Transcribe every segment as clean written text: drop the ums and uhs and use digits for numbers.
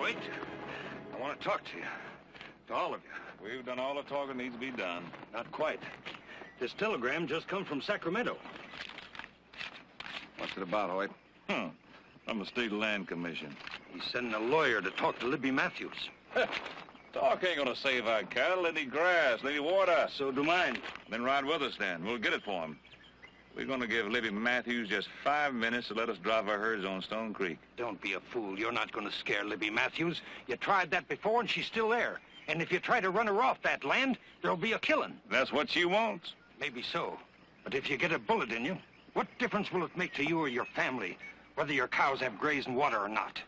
Wait. I want to talk to you. To all of you. We've done all the talking needs to be done. Not quite. This telegram just come from Sacramento. What's it about, Hoyt? From the State Land Commission. He's sending a lawyer to talk to Libby Matthews. Talk ain't gonna save our cattle. They need grass, they need water. So do mine. Then ride with us, then. We'll get it for him. We're gonna give Libby Matthews just 5 minutes to let us drive our herds on Stone Creek. Don't be a fool. You're not going to scare Libby Matthews. You tried that before, and she's still there. And if you try to run her off that land, there'll be a killing. That's what she wants. Maybe so. But if you get a bullet in you, what difference will it make to you or your family, whether your cows have grazing water or not?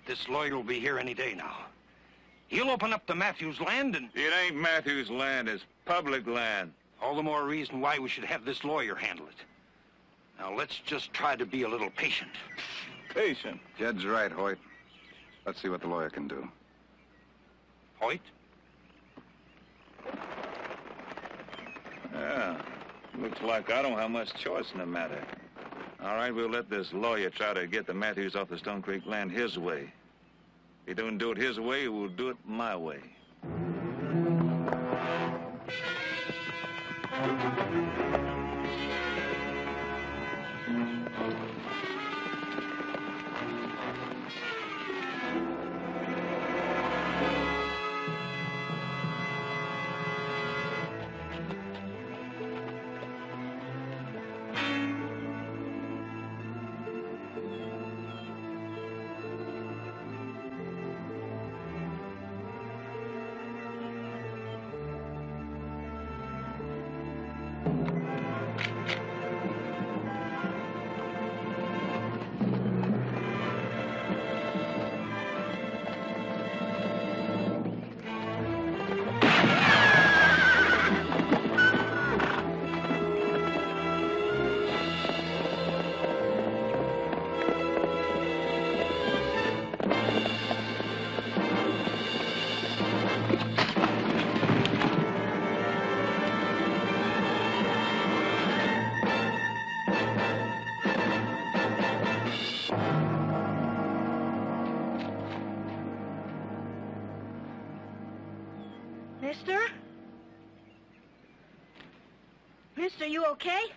This lawyer will be here any day now. He'll open up the Matthews land and... It ain't Matthews' land. It's public land. All the more reason why we should have this lawyer handle it. Now, let's just try to be a little patient. Patient? Jed's right, Hoyt. Let's see what the lawyer can do. Hoyt? Yeah. Looks like I don't have much choice in the matter. All right, we'll let this lawyer try to get the Matthews off the Stone Creek land his way. If he don't do it his way, we'll do it my way. Mister? Mister, you okay?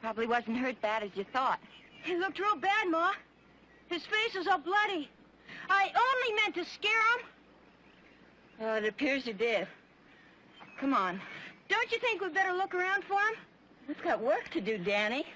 Probably wasn't hurt bad as you thought. He looked real bad, Ma. His face was all bloody. I only meant to scare him. Well, it appears you did. Come on. Don't you think we'd better look around for him? We've got work to do, Danny.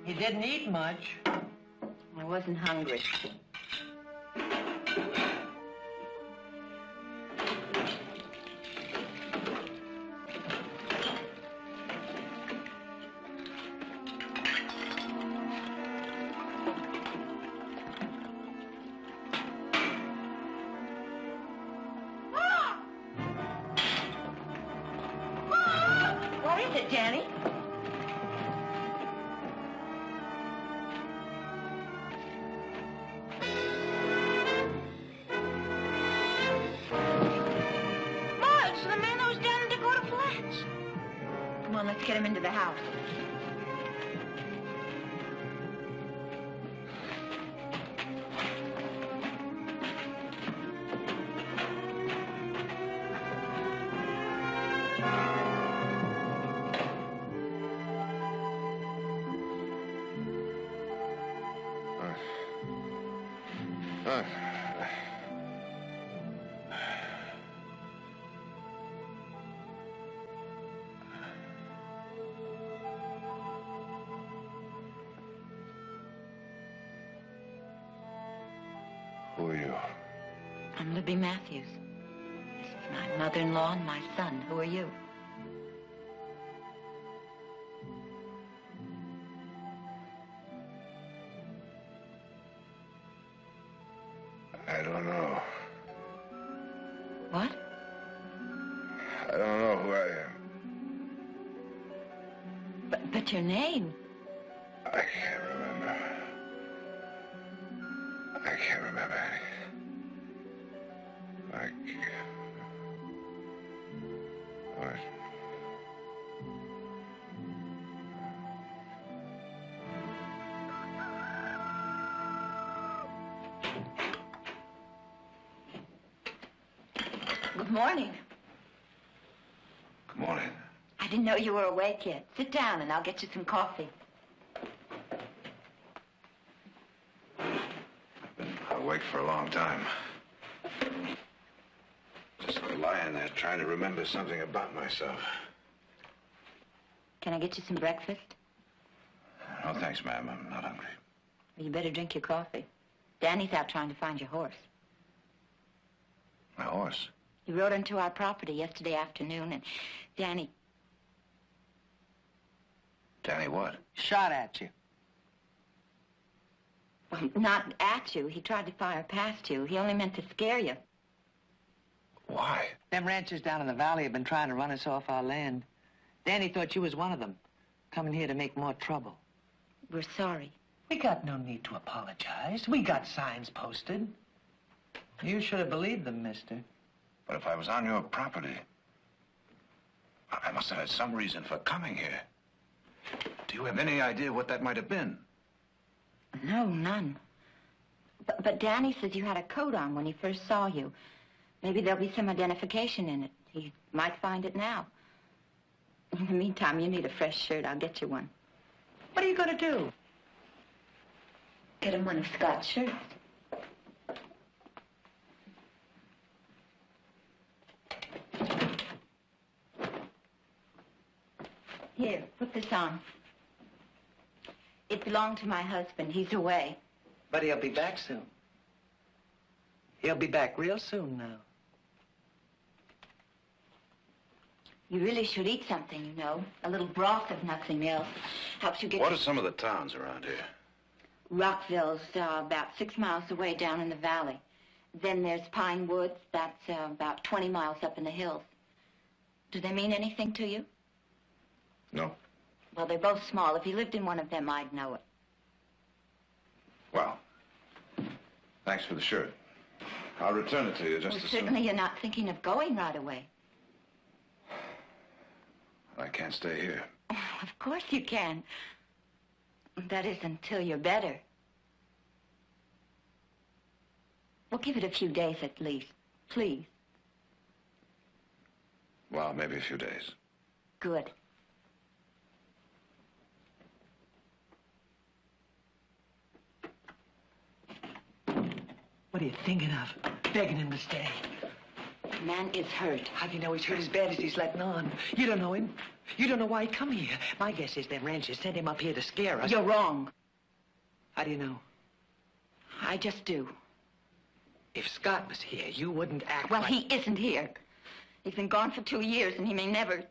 You didn't eat much. I wasn't hungry. What is it, Danny? Come on, let's get him into the house. Who are you? I'm Libby Matthews. This is my mother-in-law and my son. Who are you? I don't know. What? I don't know who I am. But your name? I can't remember. I can't remember anything. What? Good morning. Good morning. I didn't know you were awake yet. Sit down and I'll get you some coffee. I've been awake for a long time. Just lying there trying to remember something about myself. Can I get you some breakfast? No, thanks, ma'am. I'm not hungry. Well, you better drink your coffee. Danny's out trying to find your horse. My horse? He rode onto our property yesterday afternoon, and Danny... Danny what? Shot at you. Well, not at you. He tried to fire past you. He only meant to scare you. Why? Them ranchers down in the valley have been trying to run us off our land. Danny thought you was one of them, coming here to make more trouble. We're sorry. We got no need to apologize. We got signs posted. You should have believed them, mister. But if I was on your property, I must have had some reason for coming here. Do you have any idea what that might have been? No, none. But Danny says you had a coat on when he first saw you. Maybe there'll be some identification in it. He might find it now. In the meantime, you need a fresh shirt. I'll get you one. What are you going to do? Get him one of Scott's shirts. Here, put this on. It belonged to my husband. He's away. But he'll be back soon. He'll be back real soon now. You really should eat something, you know. A little broth, if nothing else. Helps you get... What are some of the towns around here? Rockville's about 6 miles away down in the valley. Then there's Pine Woods. That's about 20 miles up in the hills. Do they mean anything to you? No. Well, they're both small. If you lived in one of them, I'd know it. Well, thanks for the shirt. I'll return it to you just as soon. Certainly you're not thinking of going right away. I can't stay here. Oh, of course you can. That is until you're better. Well, give it a few days at least, please. Well, maybe a few days. Good. What are you thinking of? Begging him to stay. The man is hurt. How do you know he's hurt as bad as he's letting on? You don't know him. You don't know why he'd come here. My guess is them ranchers sent him up here to scare us. You're wrong. How do you know? I just do. If Scott was here, you wouldn't act Well, like... he isn't here. He's been gone for 2 years, and he may never...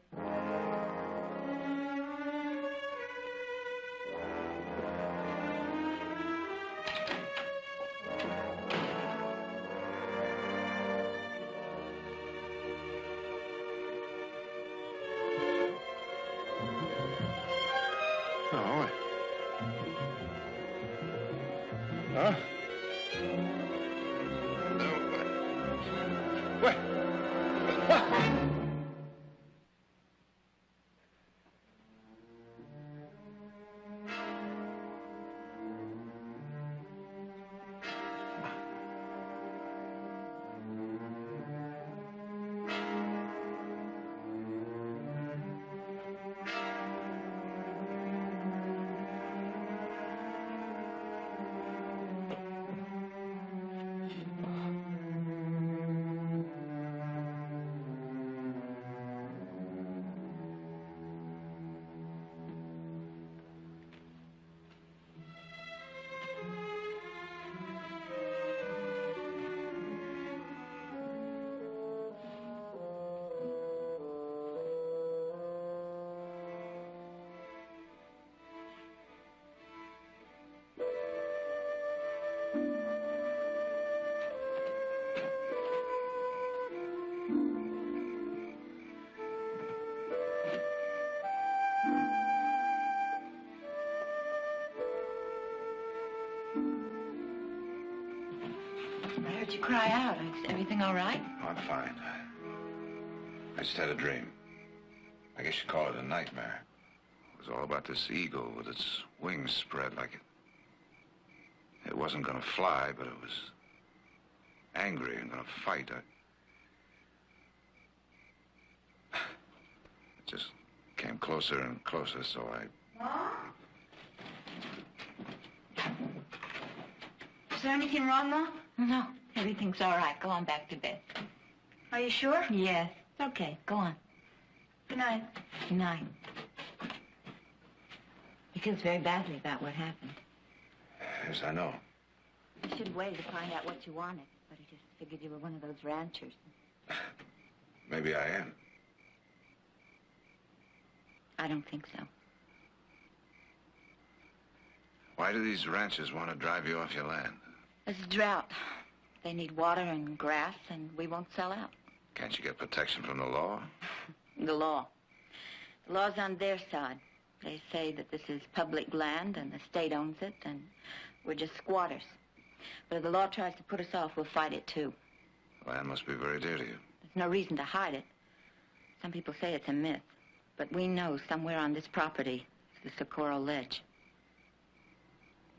Huh? What? What? I heard you cry out. Is everything all right? Oh, I'm fine. I just had a dream. I guess you'd call it a nightmare. It was all about this eagle with its wings spread like it wasn't gonna fly, but it was angry and gonna fight. It just came closer and closer, so Is there anything wrong, Ma? No, everything's all right. Go on back to bed. Are you sure? Yes, it's okay. Go on. Good night. Good night. He feels very badly about what happened. yes, I know. He should wait to find out what you wanted, but he just figured you were one of those ranchers. Maybe I am. I don't think so. Why do these ranchers want to drive you off your land? There's a drought. They need water and grass, and we won't sell out. Can't you get protection from the law? The law. The law's on their side. They say that this is public land, and the state owns it, and we're just squatters. But if the law tries to put us off, we'll fight it, too. Land must be very dear to you. There's no reason to hide it. Some people say it's a myth, but we know somewhere on this property is the Socorro Ledge.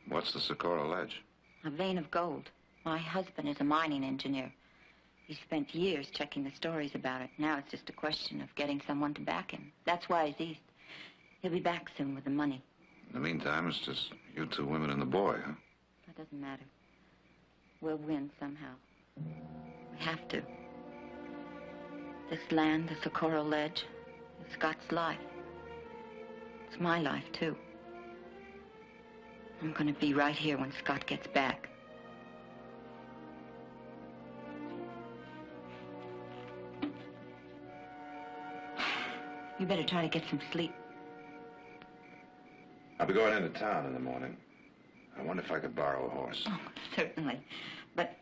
What's the Socorro Ledge? A vein of gold. My husband is a mining engineer. He spent years checking the stories about it. Now it's just a question of getting someone to back him. That's why he's east. He'll be back soon with the money. In the meantime, it's just you two women and the boy, huh? That doesn't matter. We'll win somehow. We have to. This land, the Socorro Ledge, is Scott's life. It's my life, too. I'm going to be right here when Scott gets back. You better try to get some sleep. I'll be going into town in the morning. I wonder if I could borrow a horse. Oh, certainly. But...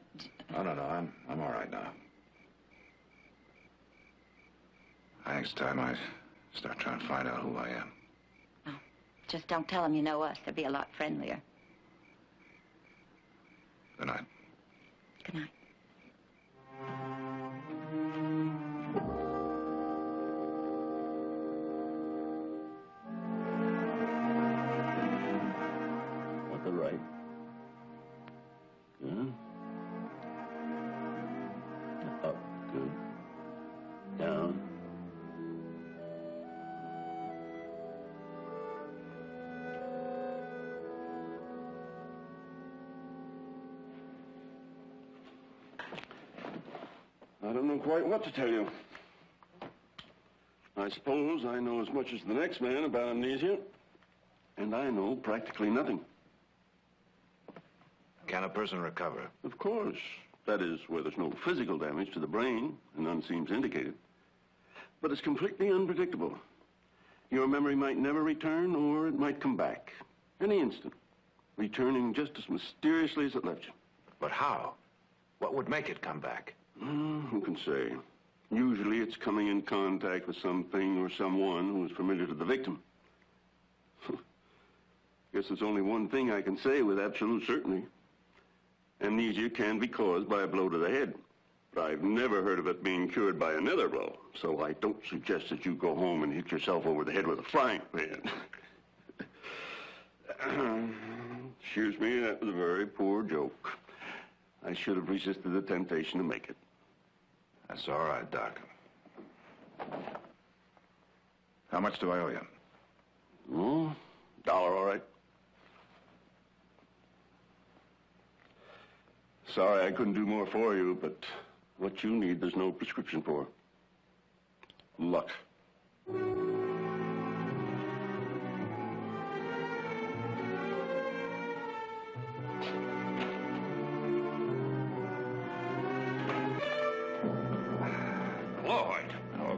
Oh, no, I'm all right now. I think it's time I start trying to find out who I am. Oh, just don't tell them you know us. They'll be a lot friendlier. Good night. Good night. At the right. Yeah. Up. Good. Down. I don't know quite what to tell you. I suppose I know as much as the next man about amnesia, and I know practically nothing. Can a person recover? Of course. That is, where there's no physical damage to the brain, and none seems indicated. But it's completely unpredictable. Your memory might never return, or it might come back. Any instant. Returning just as mysteriously as it left you. But how? What would make it come back? Who can say? Usually it's coming in contact with something or someone who is familiar to the victim. Guess there's only one thing I can say with absolute certainty. Amnesia can be caused by a blow to the head. But I've never heard of it being cured by another blow. So I don't suggest that you go home and hit yourself over the head with a frying pan. Excuse me, that was a very poor joke. I should have resisted the temptation to make it. That's all right, Doc. How much do I owe you? $1, all right. Sorry I couldn't do more for you, but what you need, there's no prescription for. Luck.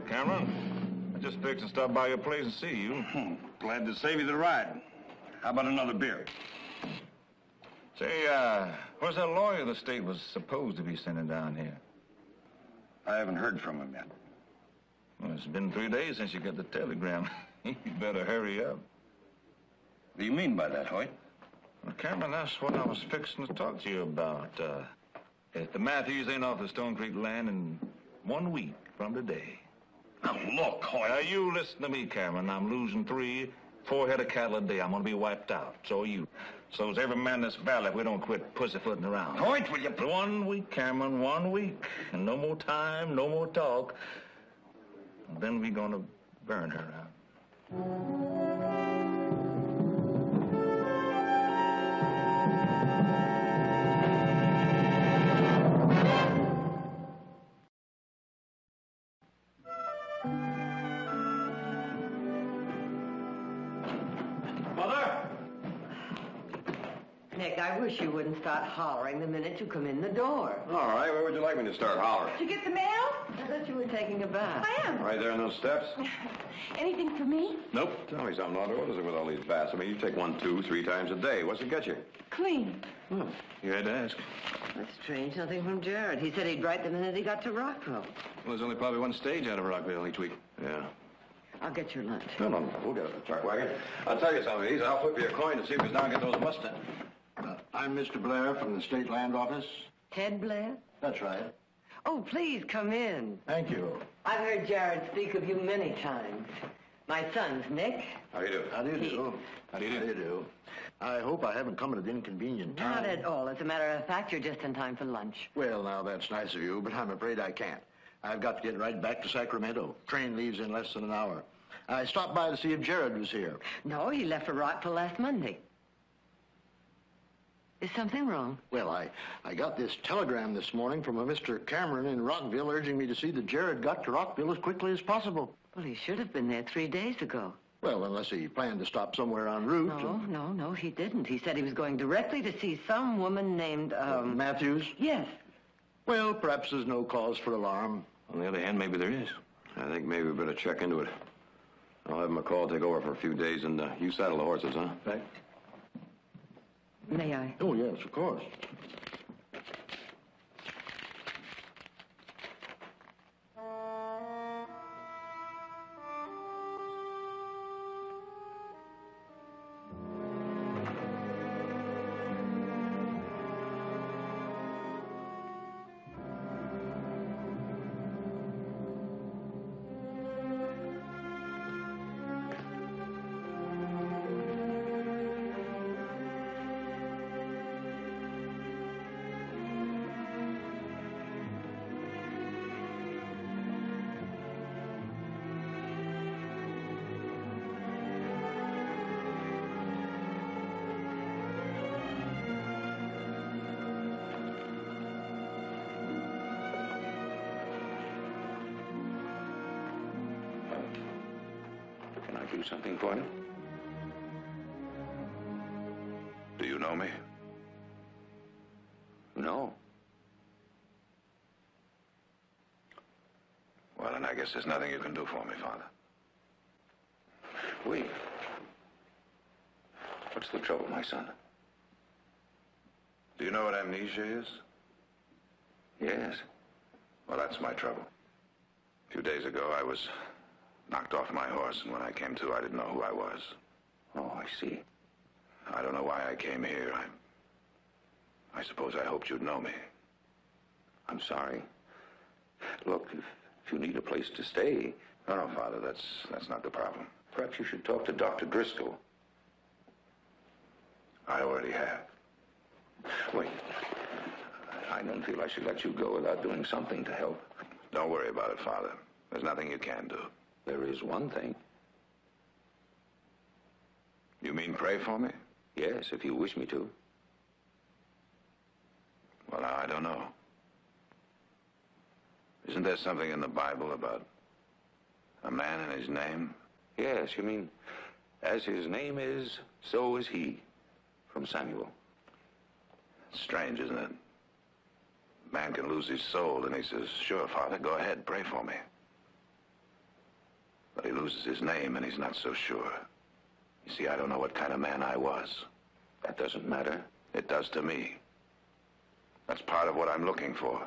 Cameron. I just fixed to stop by your place and see you. Glad to save you the ride. How about another beer? Say, where's that lawyer the state was supposed to be sending down here? I haven't heard from him yet. Well, it's been 3 days since you got the telegram. You better hurry up. What do you mean by that, Hoyt? Well, Cameron, that's what I was fixing to talk to you about. If the Matthews ain't off the Stone Creek land in 1 week from today. Now, look, Hoyt. Now, you listen to me, Cameron. I'm losing 3, 4 head of cattle a day. I'm going to be wiped out. So are you. So is every man in this valley if we don't quit pussyfooting around. Hoyt, will you... 1 week, Cameron, 1 week. And no more time, no more talk. And then we're going to burn her out. Nick, I wish you wouldn't start hollering the minute you come in the door. All right, where would you like me to start hollering? Did you get the mail? I thought you were taking a bath. I am. Right there on those steps? Anything for me? Nope. Tell me something, Audrey. What is it with all these baths? I mean, you take 1, 2, 3 times a day. What's it get you? Clean. Well, you had to ask. That's strange. Nothing from Gerard. He said he'd write the minute he got to Rockville. Well, there's only probably 1 stage out of Rockville each week. Yeah. I'll get your lunch. No. We'll get it. A truck wagon. I'll tell you something. I'll flip you a coin to see if he's down and get those Mustangs. I'm Mr. Blair from the State Land Office. Ted Blair? That's right. Oh, please come in. Thank you. I've heard Gerard speak of you many times. My son's Nick. How do you do? How do you do? How do you do? How do you do? I hope I haven't come at an inconvenient time. Not at all. As a matter of fact, you're just in time for lunch. Well, now, that's nice of you, but I'm afraid I can't. I've got to get right back to Sacramento. Train leaves in less than an hour. I stopped by to see if Gerard was here. No, he left for Rockville last Monday. Is something wrong? Well, I got this telegram this morning from a Mr. Cameron in Rockville urging me to see that Gerard got to Rockville as quickly as possible. Well, he should have been there 3 days ago. Well, unless he planned to stop somewhere en route. No, he didn't. He said he was going directly to see some woman named, Matthews? Yes. Well, perhaps there's no cause for alarm. On the other hand, maybe there is. I think maybe we better check into it. I'll have McCall take over for a few days, and you saddle the horses, huh? Right. May I? Oh, yes, of course. Can I do something for you? Do you know me? No. Well, then I guess there's nothing you can do for me, Father. Wait. What's the trouble, my son? Do you know what amnesia is? Yes. Well, that's my trouble. A few days ago, I was knocked off my horse, and when I came to, I didn't know who I was. Oh, I see. I don't know why I came here. I suppose I hoped you'd know me. I'm sorry. Look, if you need a place to stay... No, Father, that's not the problem. Perhaps you should talk to Dr. Driscoll. I already have. Wait. I don't feel I should let you go without doing something to help. Don't worry about it, Father. There's nothing you can do. There is one thing. You mean pray for me? Yes, if you wish me to. Well, I don't know. Isn't there something in the Bible about a man and his name? Yes, you mean, as his name is, so is he. From Samuel. It's strange, isn't it? Man can lose his soul, and he says, sure, Father, go ahead, pray for me. But he loses his name, and he's not so sure. You see, I don't know what kind of man I was. That doesn't matter. It does to me. That's part of what I'm looking for.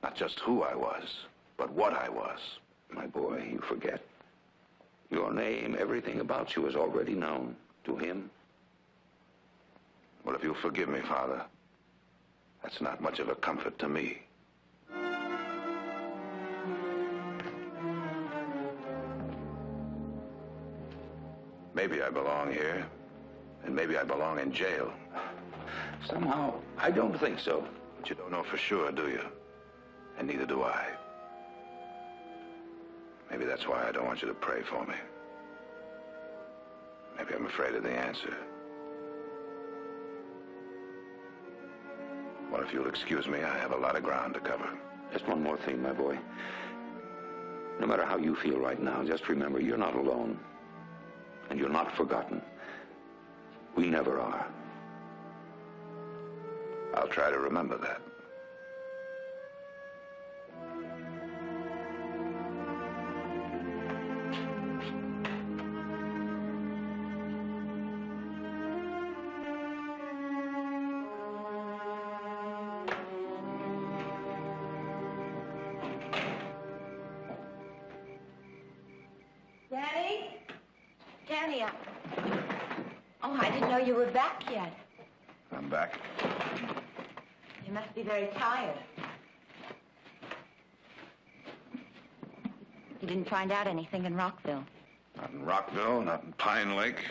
Not just who I was, but what I was. My boy, you forget. Your name, everything about you is already known to him. Well, if you'll forgive me, Father, that's not much of a comfort to me. Maybe I belong here, and maybe I belong in jail. Somehow, I don't think so. But you don't know for sure, do you? And neither do I. Maybe that's why I don't want you to pray for me. Maybe I'm afraid of the answer. Well, if you'll excuse me, I have a lot of ground to cover. Just one more thing, my boy. No matter how you feel right now, just remember you're not alone. And you're not forgotten. We never are. I'll try to remember that. Danny, oh, I didn't know you were back yet. I'm back. You must be very tired. You didn't find out anything in Rockville? Not in Rockville, not in Pine Lake.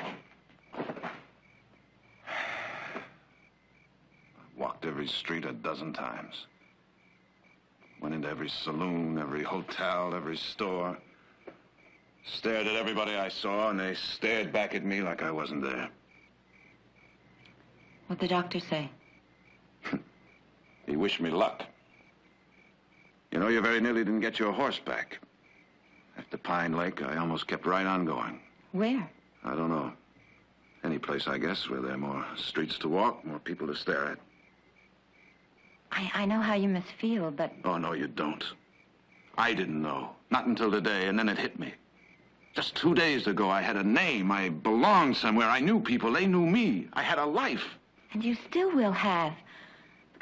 Walked every street a dozen times. Went into every saloon, every hotel, every store. Stared at everybody I saw, and they stared back at me like I wasn't there. What'd the doctor say? He wished me luck. You know, you very nearly didn't get your horse back. After Pine Lake, I almost kept right on going. Where? I don't know. Any place, I guess, where there are more streets to walk, more people to stare at. I know how you must feel, but... Oh, no, you don't. I didn't know. Not until today, and then it hit me. Just 2 days ago, I had a name. I belonged somewhere. I knew people. They knew me. I had a life. And you still will have.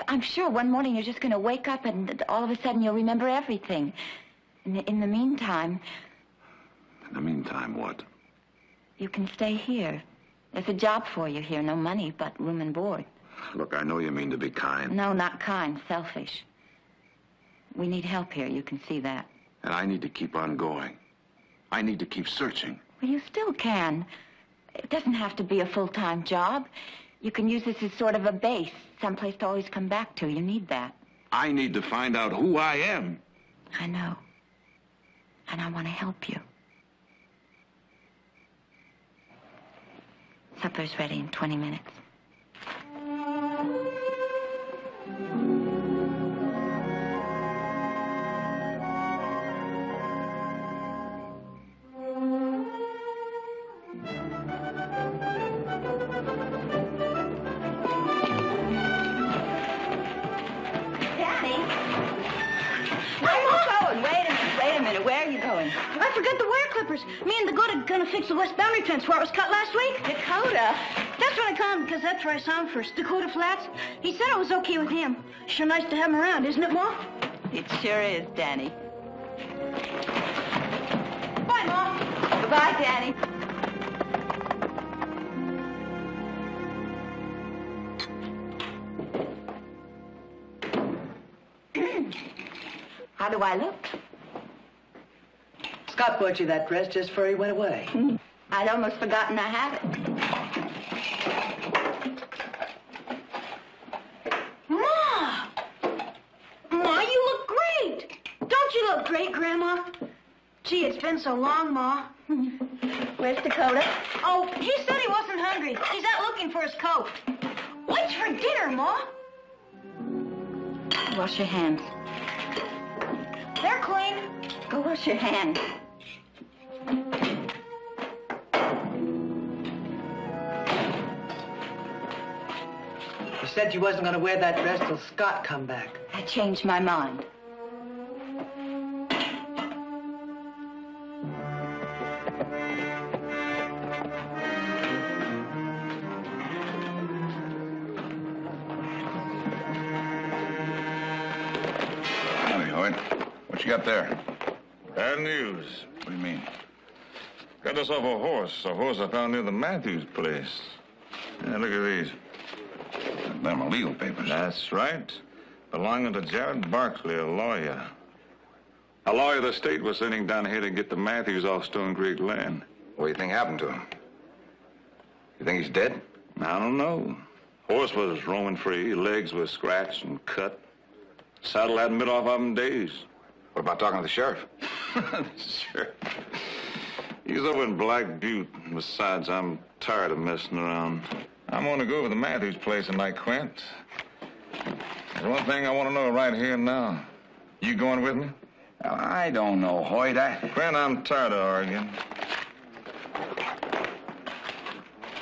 I'm sure one morning you're just going to wake up and all of a sudden you'll remember everything. In the meantime... In the meantime, what? You can stay here. There's a job for you here. No money, but room and board. Look, I know you mean to be kind. No, not kind. Selfish. We need help here. You can see that. And I need to keep on going. I need to keep searching. Well, you still can. It doesn't have to be a full-time job. You can use this as sort of a base, someplace to always come back to. You need that. I need to find out who I am. I know. And I want to help you. Supper's ready in 20 minutes. I forgot the wire clippers. Me and Dakota gonna fix the west boundary fence where it was cut last week. Dakota? That's what I call him, because that's where I saw him first. Dakota Flats. He said it was okay with him. Sure nice to have him around, isn't it, Ma? It sure is, Danny. Bye, Ma. Goodbye, Danny. How do I look? Scott bought you that dress just before he went away. I'd almost forgotten I had it. Ma! Ma, you look great! Don't you look great, Grandma? Gee, it's been so long, Ma. Where's Dakota? Oh, he said he wasn't hungry. He's out looking for his coat. What's for dinner, Ma? Wash your hands. They're clean. Go wash your hands. You said you wasn't going to wear that dress till Scott come back. I changed my mind. Howdy, Hoyt. What you got there? Bad news. What do you mean? Got us off a horse I found near the Matthews place. Yeah, look at these. Them are legal papers. That's right. Belonging to Jared Barkley, a lawyer. A lawyer the state was sending down here to get the Matthews off Stone Creek land. What do you think happened to him? You think he's dead? I don't know. Horse was roaming free. Legs were scratched and cut. Saddle hadn't been off of him days. What about talking to the sheriff? Sure. He's over in Black Butte. Besides, I'm tired of messing around. I'm going to go over to Matthews' place tonight, Quint. There's one thing I want to know right here and now. You going with me? Well, I don't know, Hoyt. Quint, I'm tired of arguing.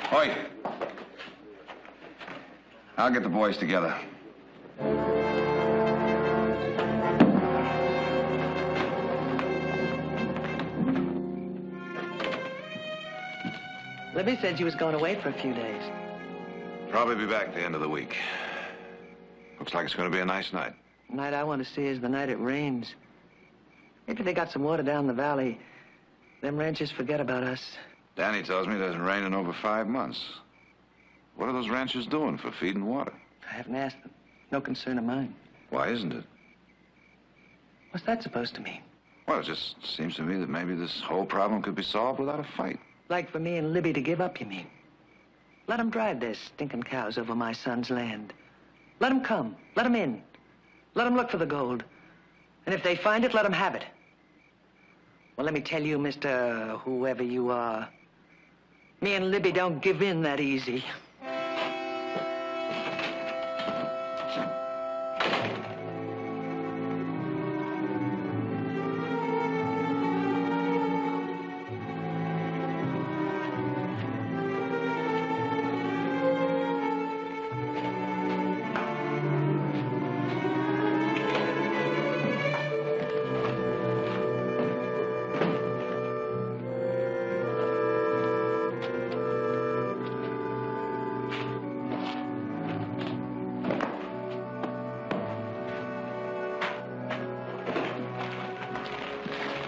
Hoyt. I'll get the boys together. Libby said you was going away for a few days. Probably be back at the end of the week. Looks like it's going to be a nice night. The night I want to see is the night it rains. Maybe they got some water down the valley. Them ranchers forget about us. Danny tells me it doesn't rain in over 5 months. What are those ranchers doing for feed and water? I haven't asked them. No concern of mine. Why isn't it? What's that supposed to mean? Well, it just seems to me that maybe this whole problem could be solved without a fight. Like for me and Libby to give up, you mean? Let them drive their stinking cows over my son's land. Let them come. Let them in. Let them look for the gold. And if they find it, let them have it. Well, let me tell you, Mr. Whoever you are, me and Libby don't give in that easy.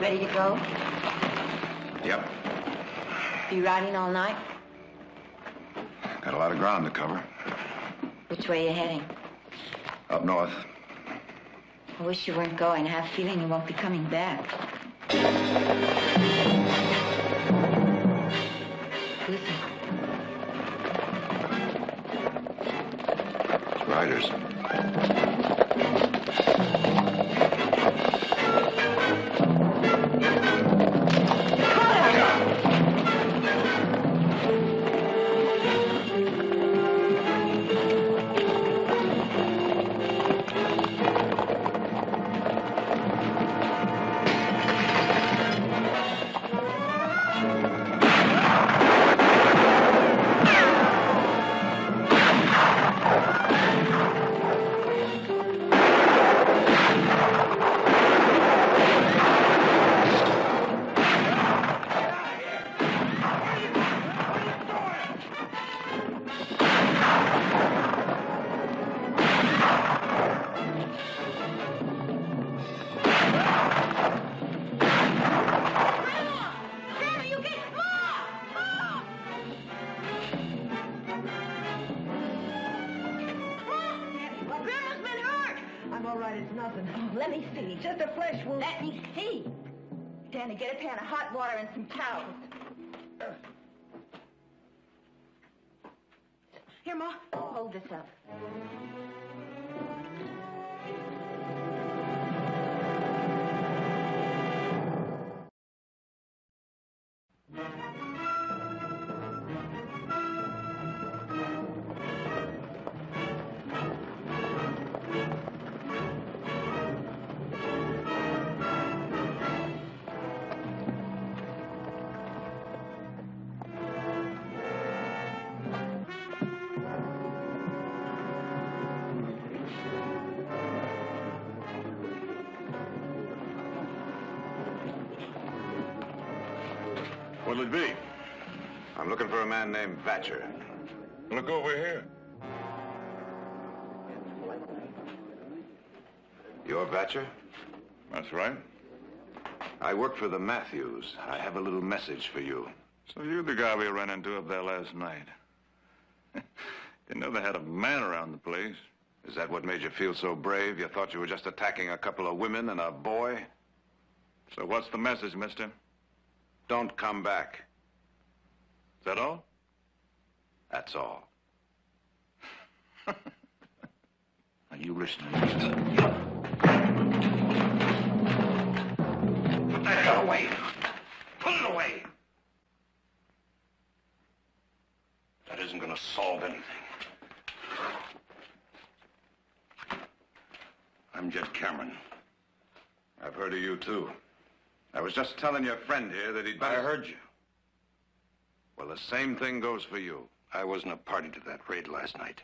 ready to go? Yep. You riding all night? Got a lot of ground to cover. Which way are you heading? Up north. I wish you weren't going. I have a feeling you won't be coming back. Listen. It's riders. Let me see. Just a flesh wound. Let me see. Danny, get a pan of hot water and some towels. Here, Ma. Hold this up. What'll it be? I'm looking for a man named Vatcher. Look over here. You're Vatcher? That's right. I work for the Matthews. I have a little message for you. So you're the guy we ran into up there last night. Didn't know they had a man around the place. Is that what made you feel so brave? You thought you were just attacking a couple of women and a boy? So what's the message, mister? Don't come back. Is that all? That's all. Are you listening? Put that gun away. Put it away. That isn't going to solve anything. I'm Jed Cameron. I've heard of you, too. I was just telling your friend here that he'd better... I heard you. Well, the same thing goes for you. I wasn't a party to that raid last night.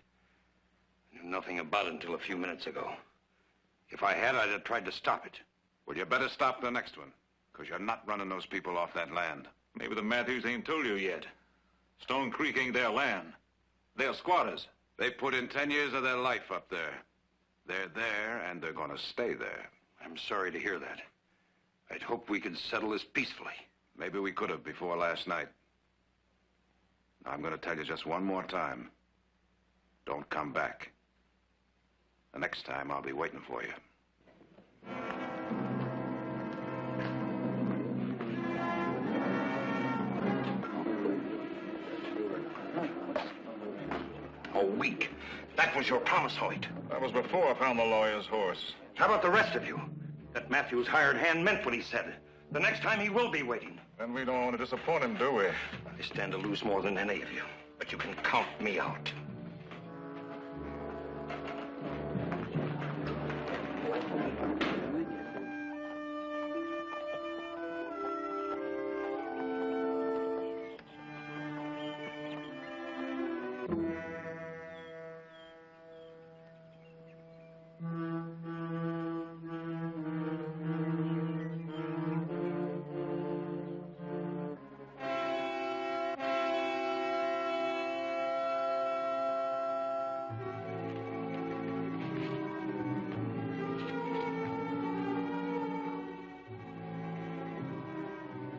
I knew nothing about it until a few minutes ago. If I had, I'd have tried to stop it. Well, you better stop the next one, because you're not running those people off that land. Maybe the Matthews ain't told you yet. Stone Creek ain't their land. They're squatters. They put in 10 years of their life up there. They're there, and they're going to stay there. I'm sorry to hear that. I'd hoped we could settle this peacefully. Maybe we could have before last night. Now, I'm going to tell you just one more time. Don't come back. The next time, I'll be waiting for you. A week. That was your promise, Hoyt. That was before I found the lawyer's horse. How about the rest of you? That Matthews hired hand meant what he said. The next time he will be waiting. Then we don't want to disappoint him, do we? I stand to lose more than any of you, but you can count me out.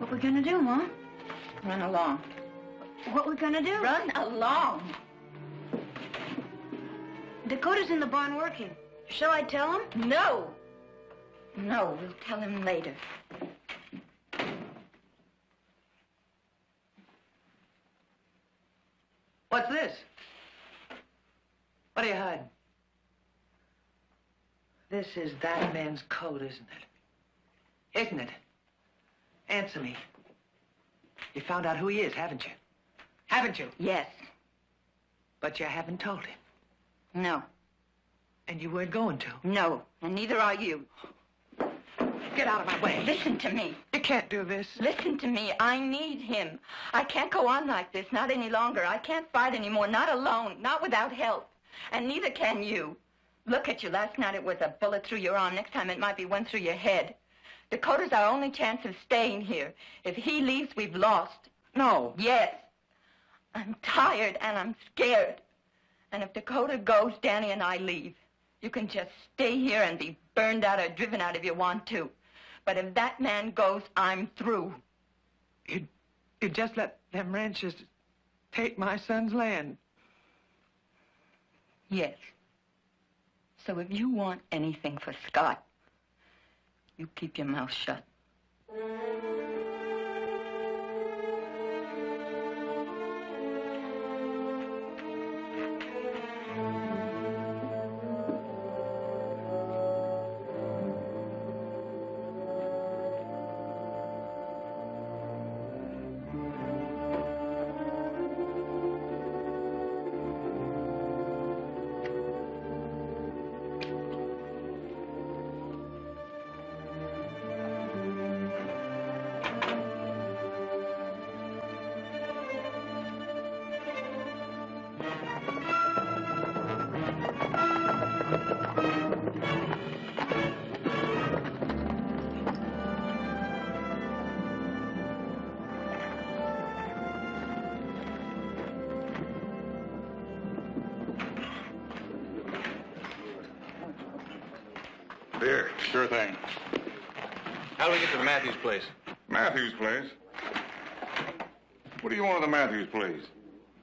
What we gonna do, Ma? Run along. What we gonna do? Run along. Dakota's in the barn working. Shall I tell him? No. No, we'll tell him later. What's this? What are you hiding? This is that man's coat, isn't it? Isn't it? Answer me. You found out who he is, haven't you? Haven't you? Yes. But you haven't told him. No. And you weren't going to. No. And neither are you. Get out of my way. Listen to me. You can't do this. Listen to me. I need him. I can't go on like this, not any longer. I can't fight anymore, not alone, not without help. And neither can you. Look at you. Last night it was a bullet through your arm. Next time it might be one through your head. Dakota's our only chance of staying here. If he leaves, we've lost. No. Yes. I'm tired and I'm scared. And if Dakota goes, Danny and I leave. You can just stay here and be burned out or driven out if you want to. But if that man goes, I'm through. You just let them ranchers take my son's land. Yes. So if you want anything for Scott, you keep your mouth shut. Beer. Sure thing. How do we get to the Matthews place? Matthews place? What do you want at the Matthews place?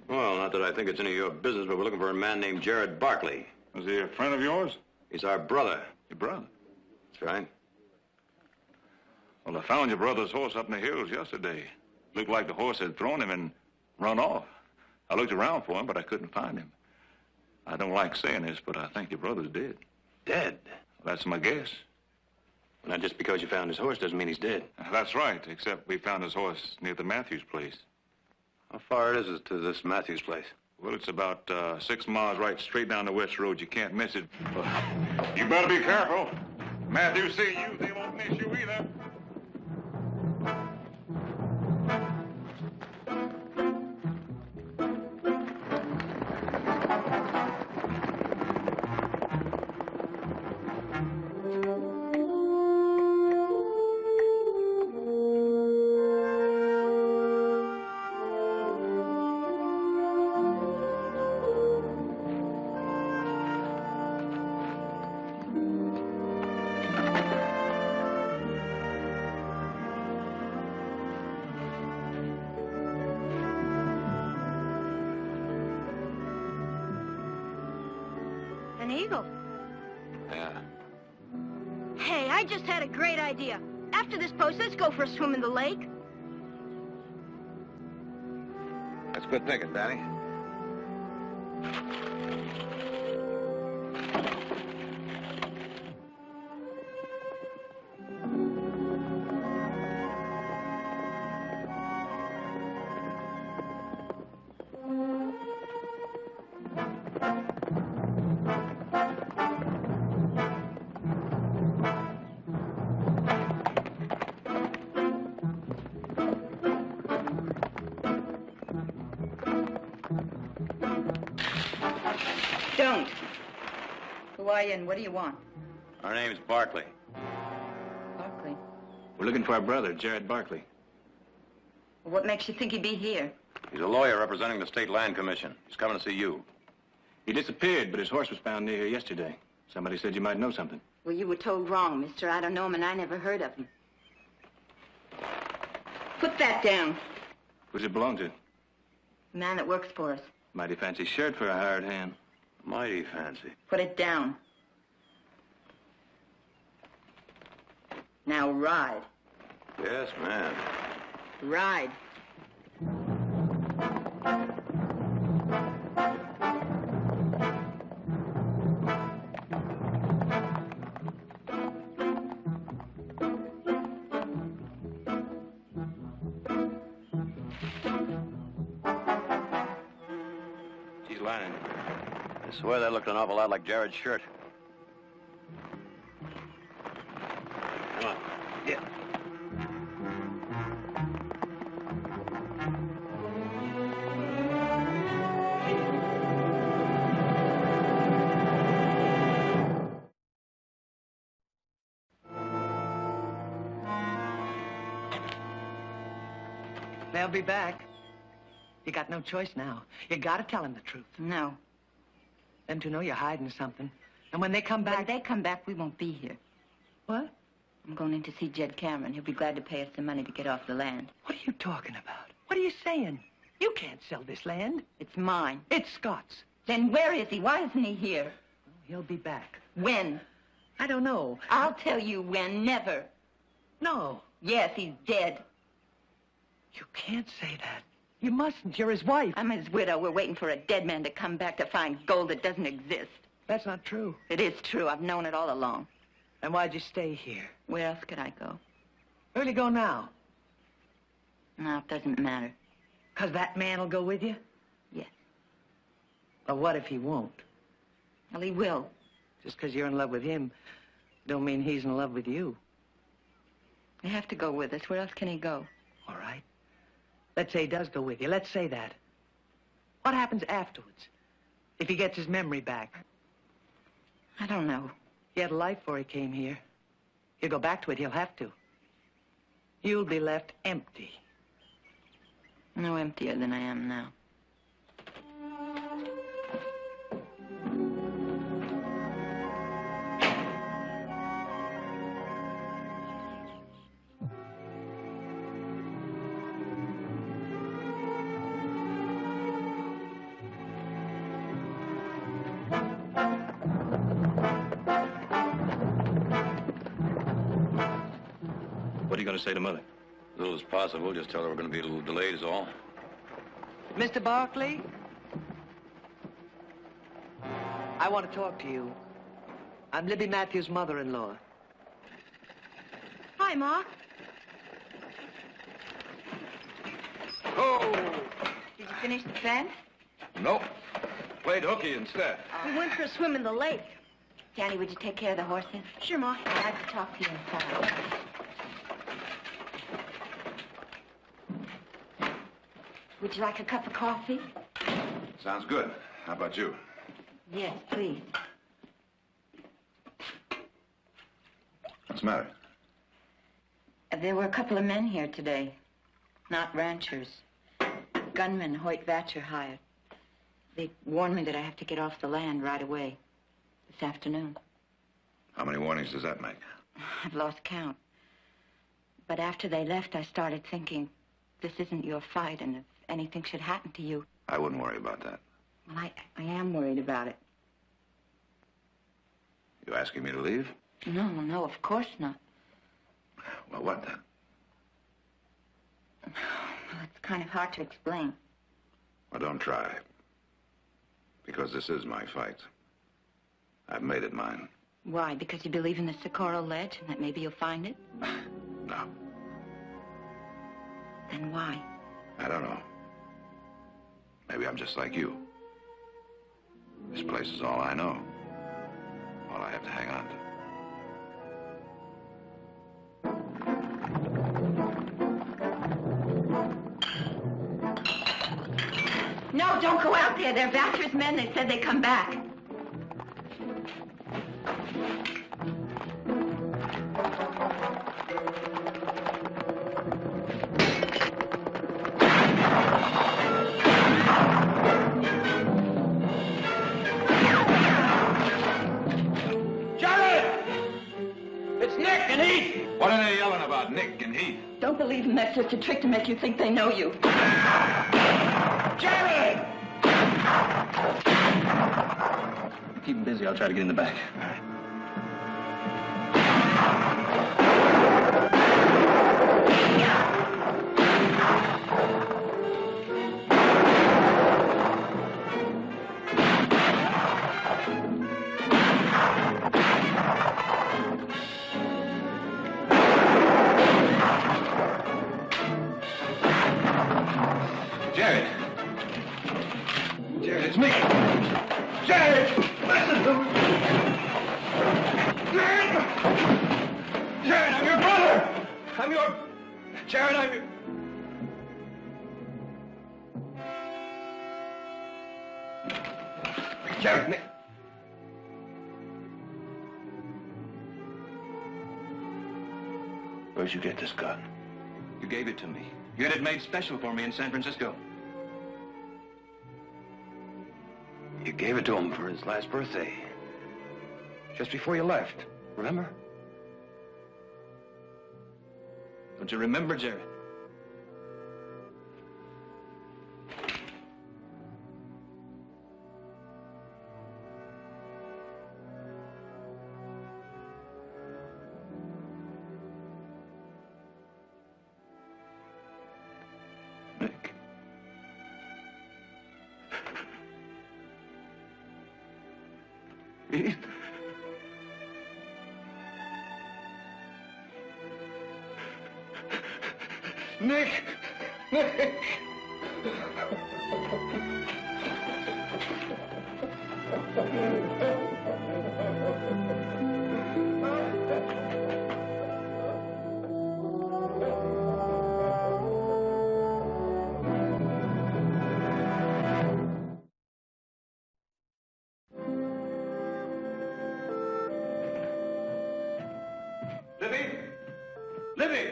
Well, not that I think it's any of your business, but we're looking for a man named Jared Barkley. Is he a friend of yours? He's our brother. Your brother? That's right. Well, I found your brother's horse up in the hills yesterday. Looked like the horse had thrown him and run off. I looked around for him, but I couldn't find him. I don't like saying this, but I think your brother's dead. Dead? Well, that's my guess. Not just because you found his horse doesn't mean he's dead. That's right, except we found his horse near the Matthews place. How far is it to this Matthews place? Well, it's about 6 miles right straight down the west road. You can't miss it. You better be careful. Matthews see you, they won't miss you either. An eagle. Yeah. Hey, I just had a great idea. After this post, let's go for a swim in the lake. That's good thinking, Danny. Don't. Who are you and what do you want? Our name's Barkley. Barkley. We're looking for our brother, Jared Barkley. What makes you think he'd be here? He's a lawyer representing the State Land Commission. He's coming to see you. He disappeared, but his horse was found near here yesterday. Somebody said you might know something. Well, you were told wrong, mister. I don't know him and I never heard of him. Put that down. Who does it belong to? The man that works for us. Mighty fancy shirt for a hired hand. Mighty fancy. Put it down. Now ride. Yes, ma'am. Ride. She's lying. I swear that looked an awful lot like Jared's shirt. Come on. Yeah. They'll be back. You got no choice now. You gotta tell them the truth. No. Them two know you're hiding something. And when they come When back... they come back, we won't be here. What? I'm going in to see Jed Cameron. He'll be glad to pay us the money to get off the land. What are you talking about? What are you saying? You can't sell this land. It's mine. It's Scott's. Then where is he? Why isn't he here? He'll be back. When? I don't know. I'll tell you when. Never. No. Yes, he's dead. You can't say that. You mustn't. You're his wife. I'm his widow. We're waiting for a dead man to come back to find gold that doesn't exist. That's not true. It is true. I've known it all along. And why'd you stay here? Where else could I go? Where'll you go now? No, it doesn't matter. 'Cause that man will go with you? Yes. Or what if he won't? Well, he will. Just 'cause you're in love with him don't mean he's in love with you. You have to go with us. Where else can he go? All right. Let's say he does go with you. Let's say that. What happens afterwards? If he gets his memory back? I don't know. He had a life before he came here. He'll go back to it. He'll have to. You'll be left empty. No emptier than I am now. What are you going to say to Mother? As little as possible. Just tell her we're going to be a little delayed is all. Mr. Barkley? I want to talk to you. I'm Libby Matthews' mother-in-law. Hi, Ma. Oh! Did you finish the fence? Nope. Played hooky instead. We went for a swim in the lake. Danny, would you take care of the horses? Sure, Ma. I'd like to talk to you inside. Would you like a cup of coffee? Sounds good. How about you? Yes, please. What's the matter? There were a couple of men here today. Not ranchers. Gunmen Hoyt Vatcher hired. They warned me that I have to get off the land right away. This afternoon. How many warnings does that make? I've lost count. But after they left, I started thinking, this isn't your fight, and if anything should happen to you... I wouldn't worry about that. Well, I am worried about it. You asking me to leave? No, of course not. Well, what then? Well, it's kind of hard to explain. Well, don't try. Because this is my fight. I've made it mine. Why? Because you believe in the Socorro Ledge and that maybe you'll find it? No. Then why? I don't know. Maybe I'm just like you. This place is all I know. All I have to hang on to. No, don't go out there. They're Vatcher's men. They said they'd come back. What are they yelling about, Nick and Heath? Don't Don't believe them. That's just a trick to make you think they know you. Jerry! Keep him busy. I'll try to get in the back. All right. Jared! Jared, it's me! Jared! Listen to me! Jared, I'm your brother! Jared, I'm your... Jared, Nick... Where'd you get this gun? You gave it to me. You had it made special for me in San Francisco. You gave it to him for his last birthday. Just before you left. Remember? Don't you remember, Jared? Nick. Pete. Nick! Nick! Libby! Libby!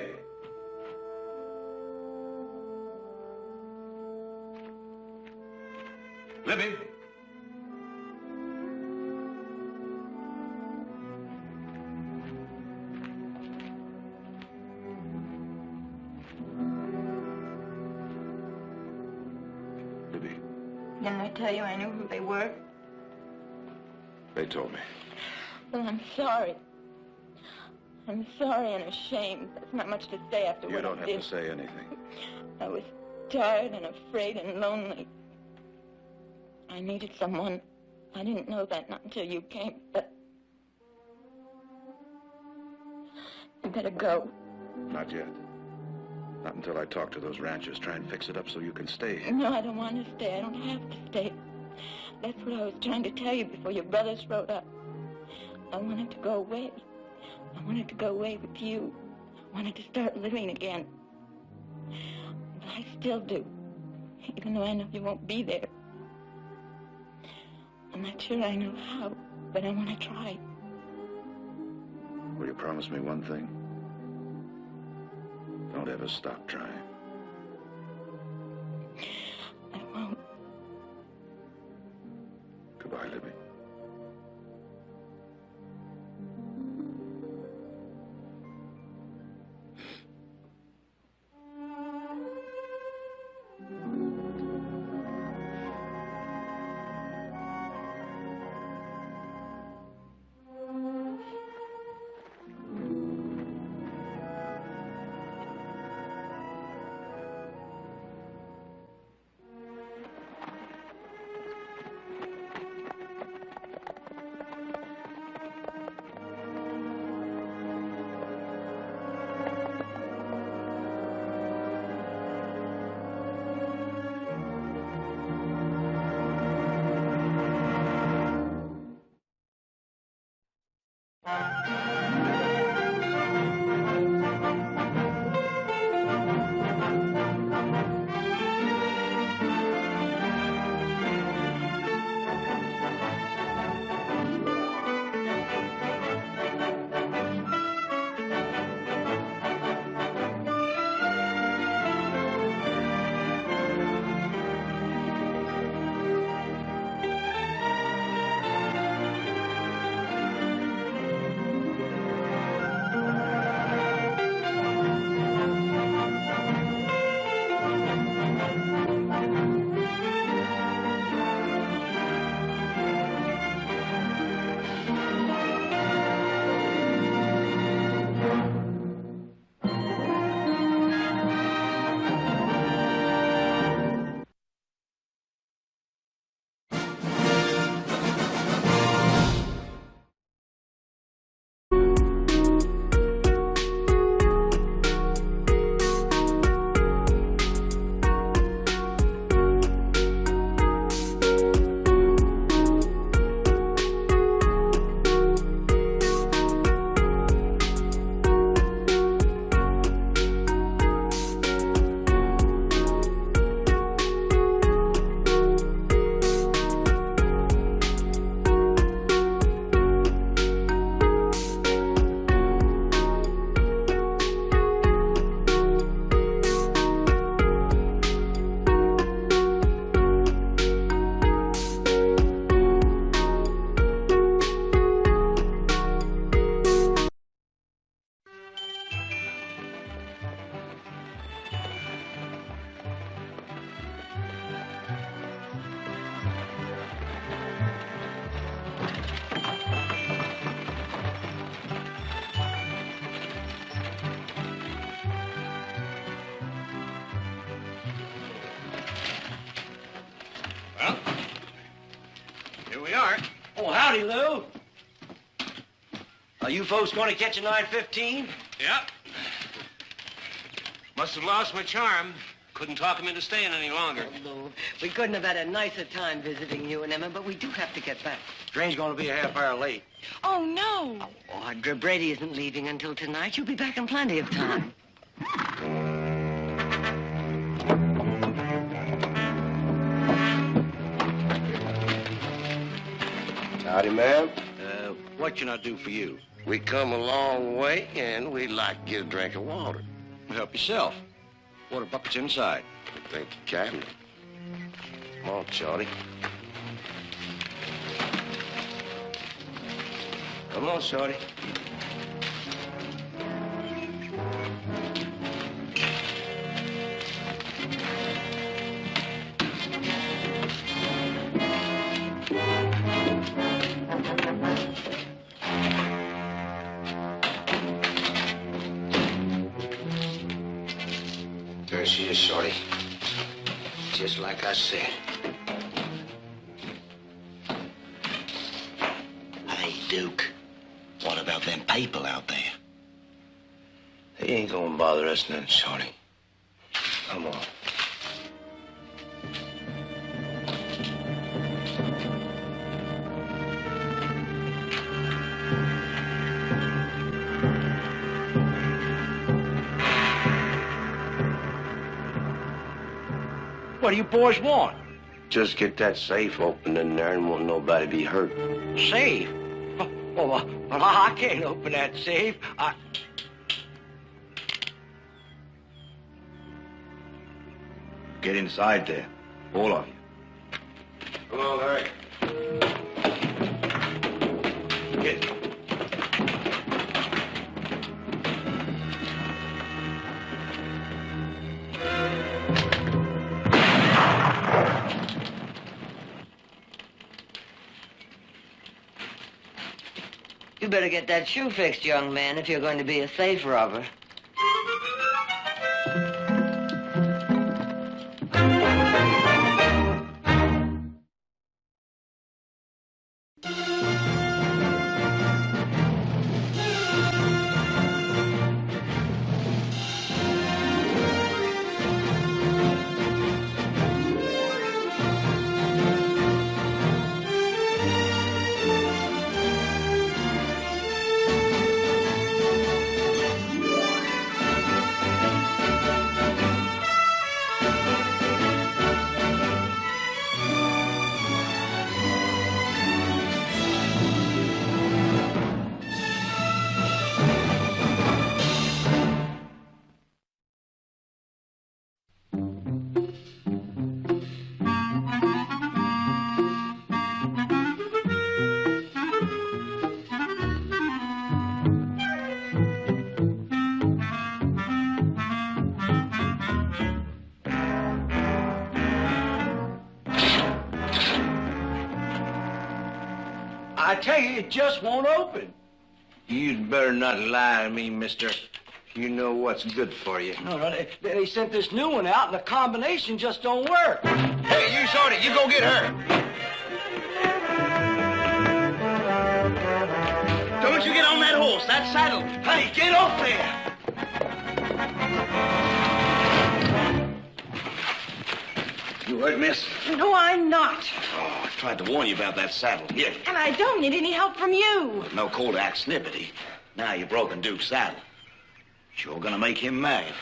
Libby! Libby, Didn't I tell you I knew who they were? they told me. Well, I'm sorry. I'm sorry and ashamed. There's not much to say after You what don't I have did. to say anything. I was tired and afraid and lonely. I needed someone. I didn't know that not until you came, but... You better go. Not yet. Not until I talk to those ranchers, try and fix it up so you can stay. No, I don't want to stay. I don't have to stay. That's what I was trying to tell you before your brothers rode up. I wanted to go away. I wanted to go away with you. I wanted to start living again. But I still do, even though I know you won't be there. I'm not sure I know how, but I want to try. Will you promise me one thing? Don't ever stop trying. I won't. Goodbye, Libby. Well, here we are. Oh, howdy, Lou. Are you folks going to catch a 9:15? Yep. Must have lost my charm. Couldn't talk him into staying any longer. Oh, Lou, we couldn't have had a nicer time visiting you and Emma, but we do have to get back. Train's going to be a half hour late. Oh, no. Oh, Brady isn't leaving until tonight. You'll be back in plenty of time. Howdy, ma'am. What can I do for you? We come a long way, and we'd like to get a drink of water. Help yourself. Water bucket's inside. Thank you, Captain. Come on, Shorty. Come on, Shorty. There she is, Shorty. Just like I said. Hey, Duke, what about them people out there? They ain't gonna bother us none, Shorty. Come on. What do you boys want? Just get that safe open in there and won't nobody be hurt. Safe? Oh, well, I can't open that safe. Get inside there, all of you. Come on, Larry. Get. You better get that shoe fixed, young man, if you're going to be a safe robber. I tell you, it just won't open. You'd better not lie to me, mister. You know what's good for you. No, they sent this new one out, and the combination just don't work. Hey, you Shorty, you go get her. Don't you get on that horse, that saddle. Hey, get off there. You hurt, miss? No, I'm not. Oh, I tried to warn you about that saddle. Here. And I don't need any help from you. No call to act snippety. Now you've broken Duke's saddle. Sure gonna make him mad.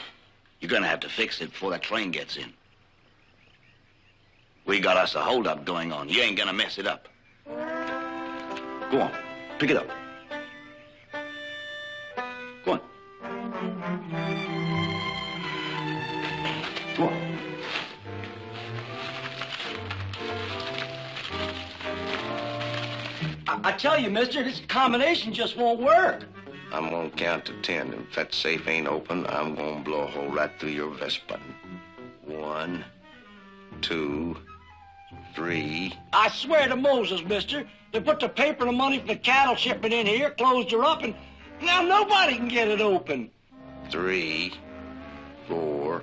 You're gonna have to fix it before that train gets in. We got us a holdup going on. You ain't gonna mess it up. Go on, pick it up. Go on. Go on. I tell you, mister, this combination just won't work. I'm gonna count to 10. If that safe ain't open, I'm gonna blow a hole right through your vest button. 1, 2, 3. I swear to Moses, mister, they put the paper and the money for the cattle shipment in here, closed her up, and now nobody can get it open. 3, 4,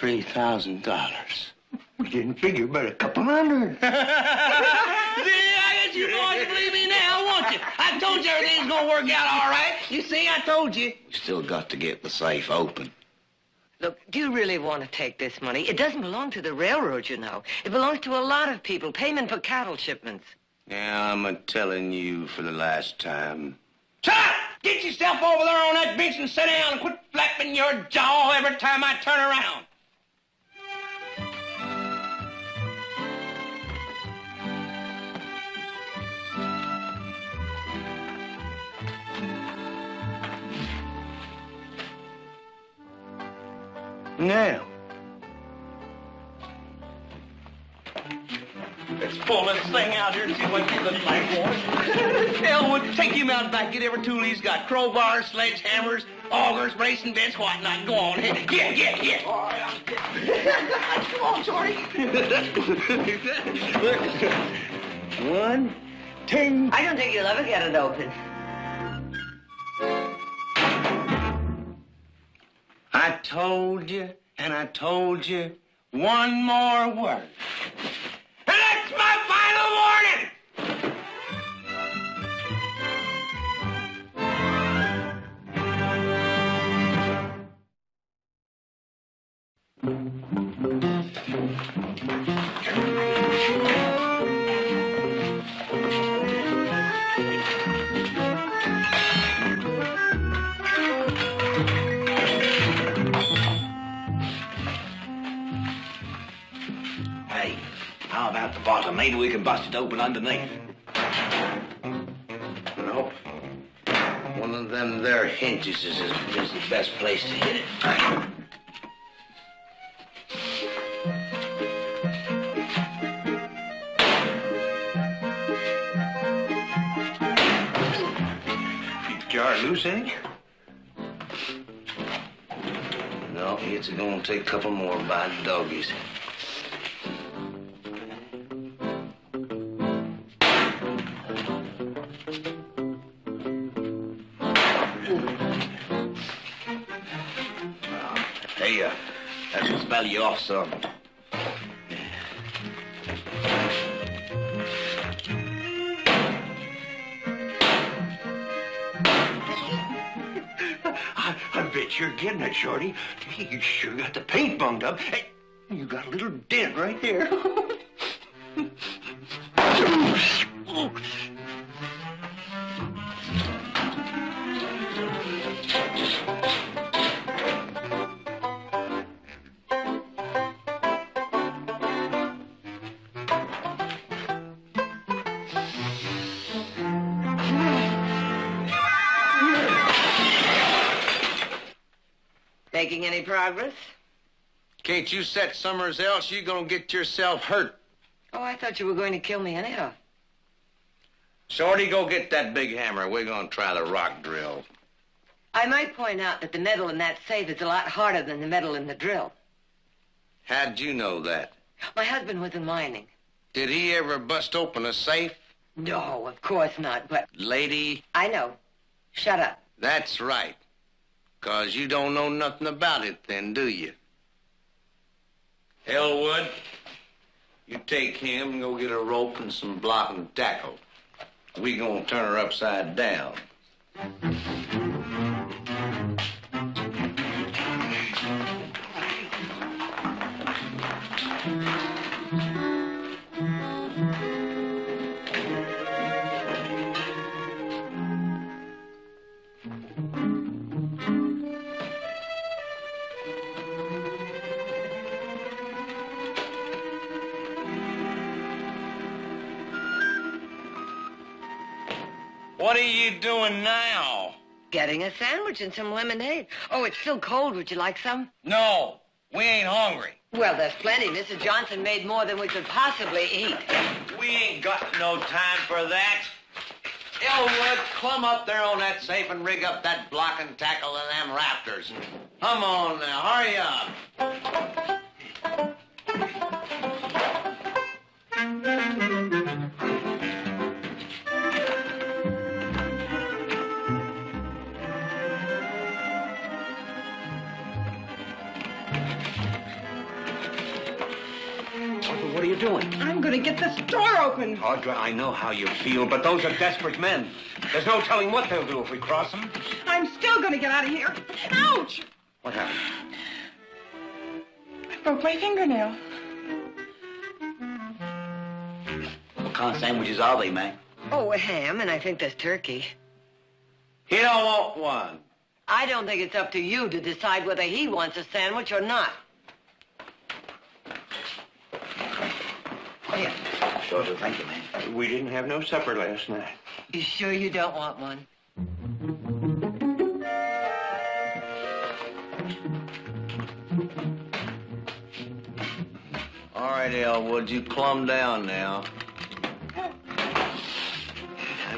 $3,000. We didn't figure but a couple hundred. I guess you boys will believe me now, won't you? I told you everything's gonna work out all right. You see, I told you. We still got to get the safe open. Look, do you really want to take this money? It doesn't belong to the railroad, you know. It belongs to a lot of people, payment for cattle shipments. Yeah, I'm telling you for the last time. Shut up! Get yourself over there on that bench and sit down and quit flapping your jaw every time I turn around. Now, let's pull this thing out here and see what you look like, boys. Elwood, take him out back, get every tool he's got. Crowbars, sledgehammers, augers, bracing bits, whatnot. Go on. Get. All right, come on, Shorty. 1, 2. I don't think you'll ever get it open. I told you, and I told you one more word. And that's my final warning! How about the bottom? Maybe we can bust it open underneath. Nope. One of them there hinges is the best place to hit it. Jar loose, ain't it? No, it's gonna take a couple more by the doggies. Hey, that will spell you off some. I bet you're getting it, Shorty. You sure got the paint bunged up. Hey, you got a little dent right there. Making any progress? Can't you set somewheres else? You're gonna get yourself hurt. Oh, I thought you were going to kill me anyhow. Shorty, go get that big hammer. We're gonna try the rock drill. I might point out that the metal in that safe is a lot harder than the metal in the drill. How'd you know that? My husband was in mining. Did he ever bust open a safe? No, of course not, but... Lady? I know. Shut up. That's right. 'Cause you don't know nothing about it then, do you? Elwood, you take him and go get a rope and some blocking tackle. We gonna turn her upside down. What are you doing now? Getting a sandwich and some lemonade. Oh, it's still cold. Would you like some? No, we ain't hungry. Well, there's plenty. Mrs. Johnson made more than we could possibly eat. We ain't got no time for that. Elwood, climb up there on that safe and rig up that block and tackle and them rafters. Come on now, hurry up. What are you doing? I'm gonna get this door open. Audra, I know how you feel, but those are desperate men. There's no telling what they'll do if we cross them. I'm still gonna get out of here. Ouch! What happened? I broke my fingernail. What kind of sandwiches are they, man? Oh, a ham, and I think there's turkey. He don't want one. I don't think it's up to you to decide whether he wants a sandwich or not. Oh, yeah. Sure do. Thank you, man. We didn't have no supper last night. You sure you don't want one? All right, Elwood, you plumb down now. Now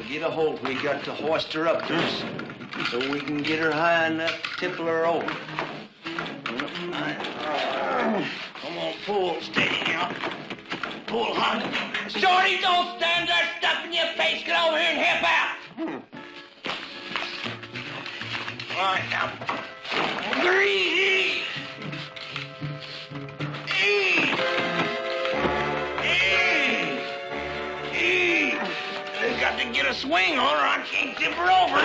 get a hold. We got to hoist her up there so we can get her high enough to tipple her over. Come on, pull. Steady now. Pull hard. Shorty, don't stand there stuffing your face. Get over here and help out. All right, now. Greedy. Got to get a swing on her. I can't tip her over.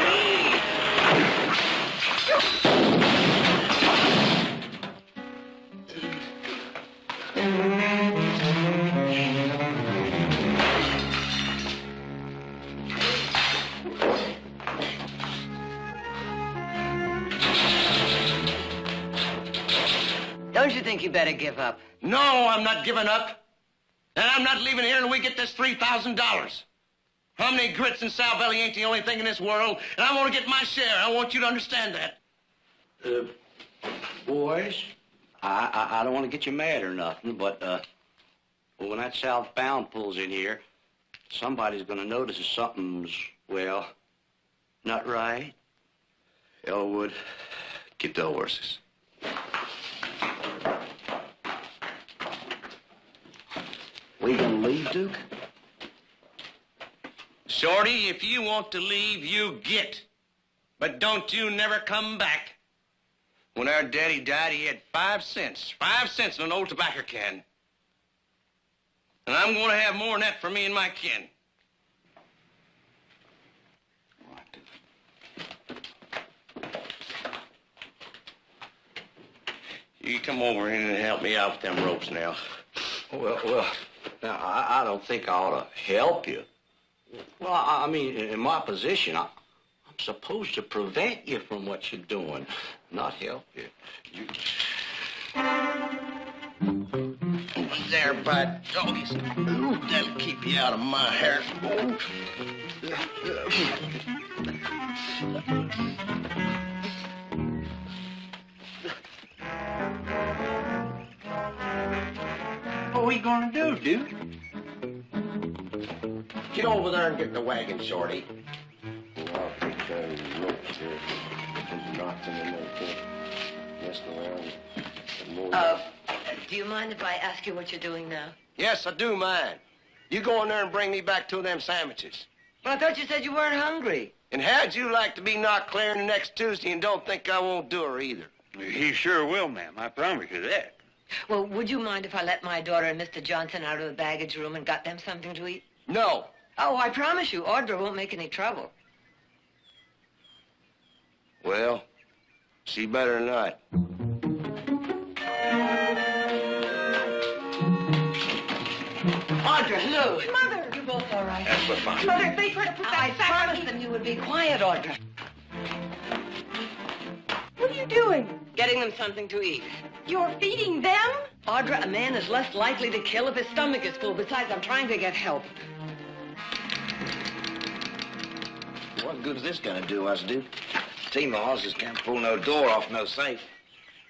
Don't you think you better give up? No, I'm not giving up. And I'm not leaving here until we get this $3,000. How many grits and sow belly ain't the only thing in this world, and I want to get my share. I want you to understand that. Boys, I don't want to get you mad or nothing, but when that southbound pulls in here, somebody's going to notice that something's, well, not right. Elwood, get the horses. We gonna leave, Duke? Shorty, if you want to leave, you get. But don't you never come back. When our daddy died, he had 5 cents. 5 cents in an old tobacco can. And I'm going to have more than that for me and my kin. You come over here and help me out with them ropes now. Well, now, I don't think I ought to help you. Well, I mean, in my position, I'm supposed to prevent you from what you're doing, not help you. There, bud. Doggies. Ooh, that'll keep you out of my hair. What are we gonna do, Duke? Get over there and get the wagon, Shorty. I'll take those ropes here. Just knock them in there, messing around. Do you mind if I ask you what you're doing now? Yes, I do mind. You go in there and bring me back 2 of them sandwiches. Well, I thought you said you weren't hungry. And how'd you like to be knocked clear the next Tuesday and don't think I won't do her either? He sure will, ma'am. I promise you that. Well, would you mind if I let my daughter and Mr. Johnson out of the baggage room and got them something to eat? No. Oh, I promise you, Audra won't make any trouble. Well, she better not. Audra, hello. Mother! You both all right? That's what fine. Mother, if they try to put I that sack on promised them you would be quiet, Audra. What are you doing? Getting them something to eat. You're feeding them? Audra, a man is less likely to kill if his stomach is full. Besides, I'm trying to get help. What good is this gonna do us, Duke? Team of horses can't pull no door off no safe.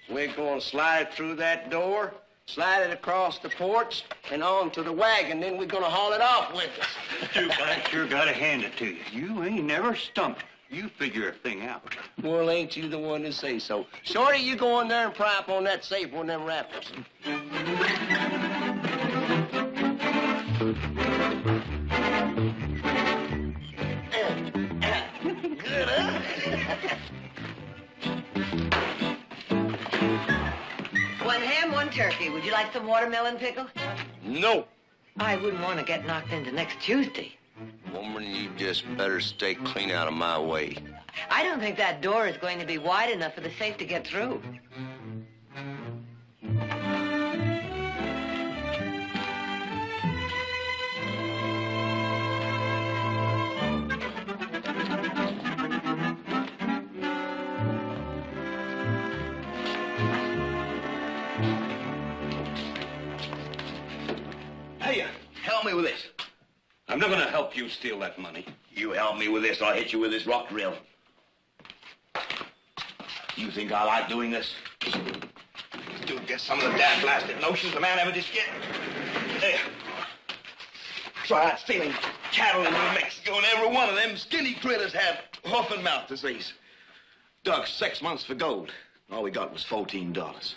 We're going to slide through that door, slide it across the porch, and on to the wagon. Then we're going to haul it off with us. Duke, I sure gotta hand it to you. You ain't never stumped. You figure a thing out. Well, ain't you the one to say so? Shorty, you go in there and pry up on that safe on them rafters. Good, huh? One ham, one turkey. Would you like some watermelon pickle? No. I wouldn't want to get knocked into next Tuesday. Woman, you just better stay clean out of my way. I don't think that door is going to be wide enough for the safe to get through. Hey, help me with this. I'm not going to help you steal that money. You help me with this, I'll hit you with this rock drill. You think I like doing this? Dude, get some of the damn blasted notions a man ever just get. Hey, tried stealing cattle in New Mexico, and every one of them skinny critters had hoof and mouth disease. Dug 6 months for gold. All we got was $14. $14.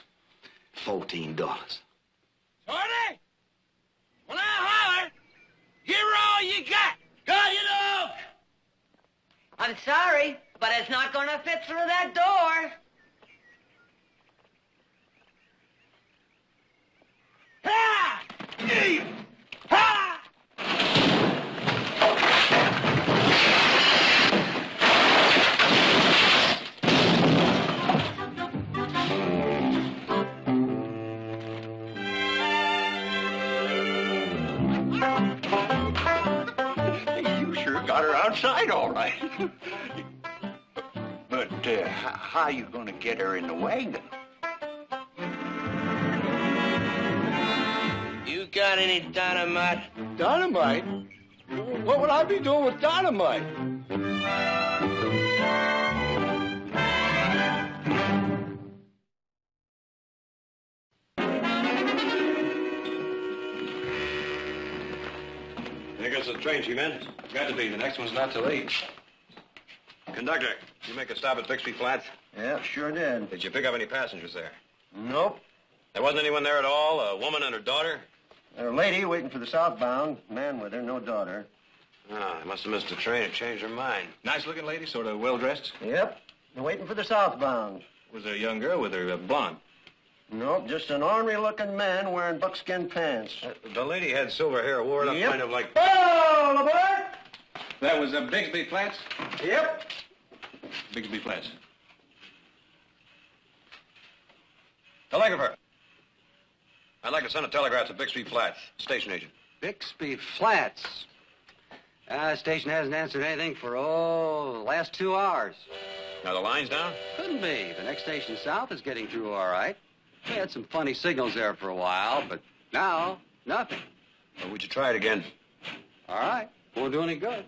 Shorty! When I holler, give her all you got. Got it up! I'm sorry, but it's not going to fit through that door. Ha! Hey! Ha! You sure got her outside all right. But how you gonna get her in the wagon? You got any dynamite? Dynamite? What would I be doing with dynamite? There goes the train, G-Man. Got to be. The next one's not till 8. Conductor, you make a stop at Bixby Flats? Yeah, sure did. Did you pick up any passengers there? Nope. There wasn't anyone there at all? A woman and her daughter? There's a lady waiting for the southbound. Man with her, no daughter. Ah, they must have missed the train and changed their mind. Nice-looking lady, sort of well-dressed? Yep. They're waiting for the southbound. Was there a young girl with her, blonde? Nope, just an ornery-looking man wearing buckskin pants. The lady had silver hair, wore it up Yep. kind of like... Oh, aboard! That was Bixby Flats? Yep. Bixby Flats. Telegrapher. I'd like to send a telegraph to Bixby Flats. Station agent. Bixby Flats. The station hasn't answered anything for, the last 2 hours. Now the line's down? Couldn't be. The next station south is getting through all right. We had some funny signals there for a while, but now, nothing. Well, would you try it again? All right. Won't do any good.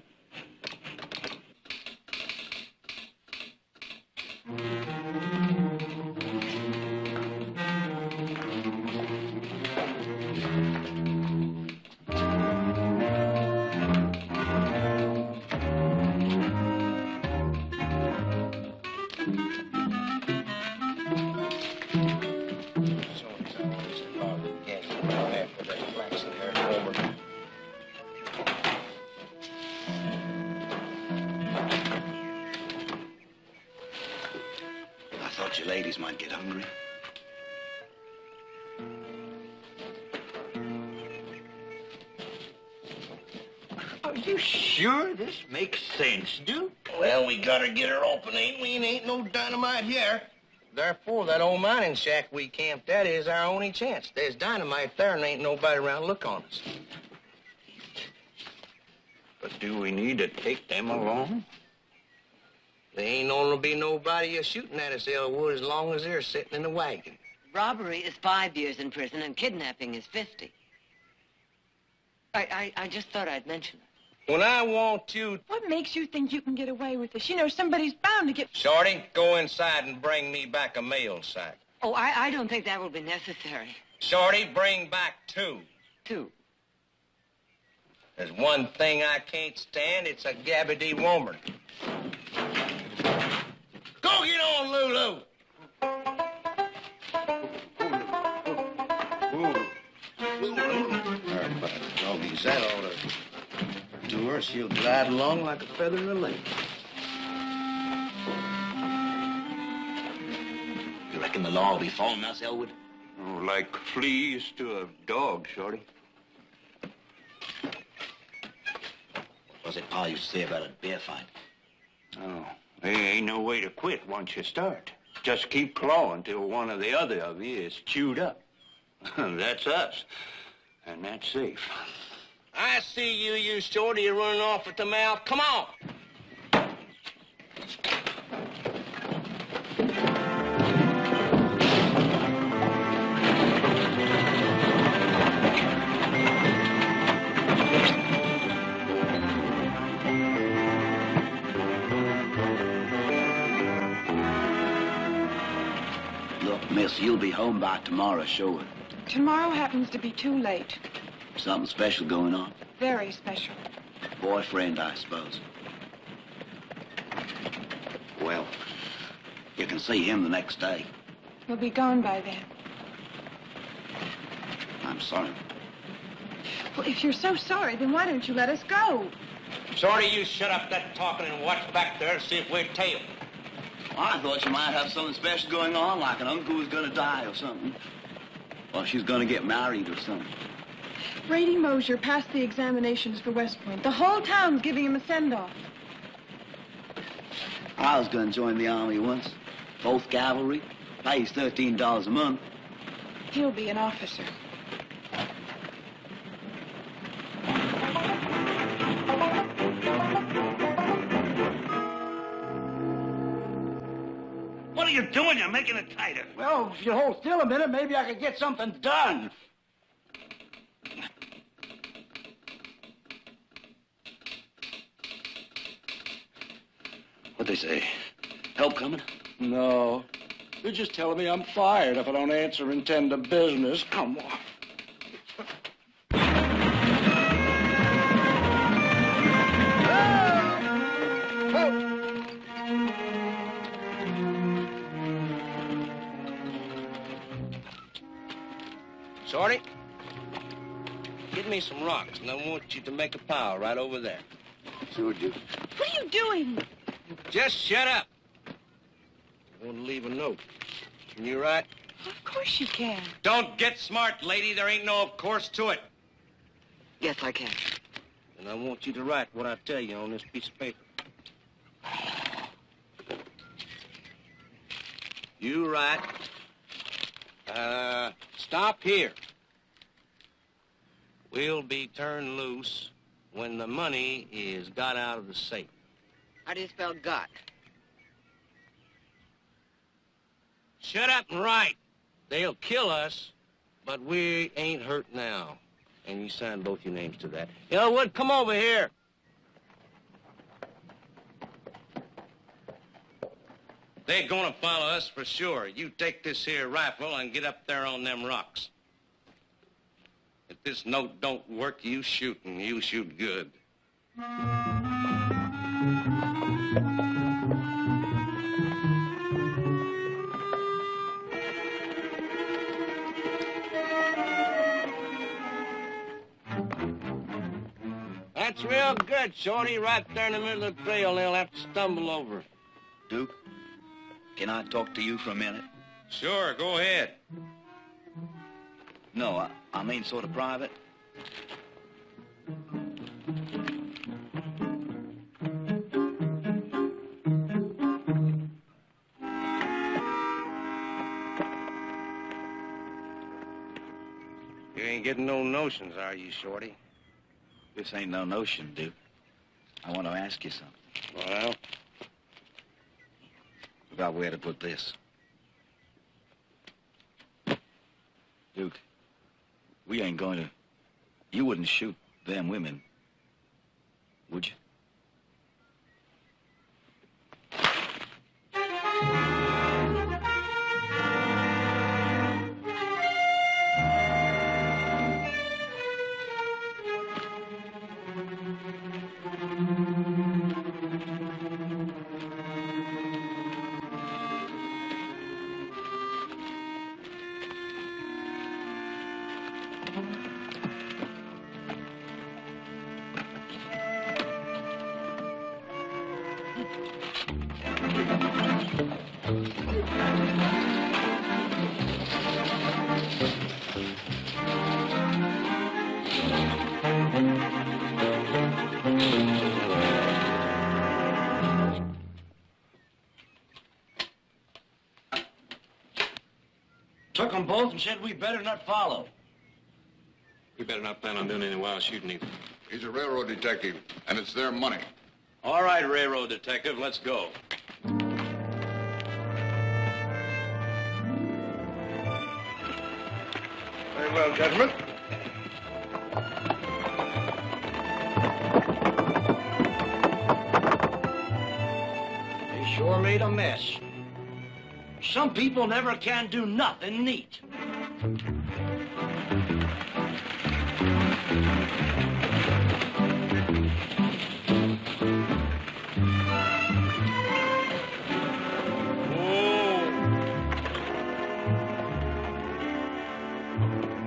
I thought you ladies might get hungry. Are you sure this makes sense, Duke? Well, we gotta get her open, ain't we? And ain't no dynamite here. Therefore, that old mining shack we camped at is our only chance. There's dynamite there and ain't nobody around to look on us. But do we need to take them along? There ain't gonna be nobody shooting at us, Elwood, as long as they're sitting in the wagon. Robbery is 5 years in prison and kidnapping is 50. I just thought I'd mention it. When I want you... What makes you think you can get away with this? You know, somebody's bound to get... Shorty, go inside and bring me back a mail sack. Oh, I don't think that will be necessary. Shorty, bring back 2. 2. There's one thing I can't stand, it's a gabbity woman. Go get on, Lulu! By the doggies, that ought to do her. She'll glide along like a feather in the lake. You reckon the law will be following us, Elwood? Oh, like fleas to a dog, Shorty. What's it Pa used to say about a bear fight? Oh, there ain't no way to quit once you start. Just keep clawing till one or the other of you is chewed up. That's us, and that's safe. I see you, you Shorty. You're running off at the mouth. Come on. Look, miss, you'll be home by tomorrow, sure. Tomorrow happens to be too late. Something special going on? Very special. Boyfriend, I suppose. Well, you can see him the next day. We'll be gone by then. I'm sorry. Well, if you're so sorry, then why don't you let us go? Shorty, you shut up that talking and watch back there to see if we're tailed. I thought you might have something special going on, like an uncle was going to die or something. Or she's going to get married or something. Brady Mosier passed the examinations for West Point. The whole town's giving him a send-off. I was going to join the Army once. Both cavalry. Pays $13 a month. He'll be an officer. What are you doing? You're making it tighter. Well, if you hold still a minute, maybe I could get something done. What'd they say? Help coming? No. They're just telling me I'm fired if I don't answer and tend to business. Come on. Shorty, get me some rocks, and I want you to make a pile right over there. Sure, Duke. What are you doing? Just shut up. I want to leave a note. Can you write? Of course you can. Don't get smart, lady. There ain't no of course to it. Yes, I can. And I want you to write what I tell you on this piece of paper. You write, stop here. We'll be turned loose when the money is got out of the safe. How do you spell got? Shut up and write. They'll kill us, but we ain't hurt now. And you sign both your names to that. Elwood, come over here. They're gonna follow us for sure. You take this here rifle and get up there on them rocks. If this note don't work, you shoot, and you shoot good. That's real good, Shorty. Right there in the middle of the trail, they'll have to stumble over. Duke, can I talk to you for a minute? Sure, go ahead. No, I mean sort of private. You ain't getting no notions, are you, Shorty? This ain't no notion, Duke. I want to ask you something. Well? About where to put this. Duke, we ain't going to... You wouldn't shoot them women, would you? both and said we better not follow. We better not plan on doing any wild shooting either. He's a railroad detective, and it's their money. All right, railroad detective, let's go. Very well, gentlemen. They sure made a mess. Some people never can do nothing neat.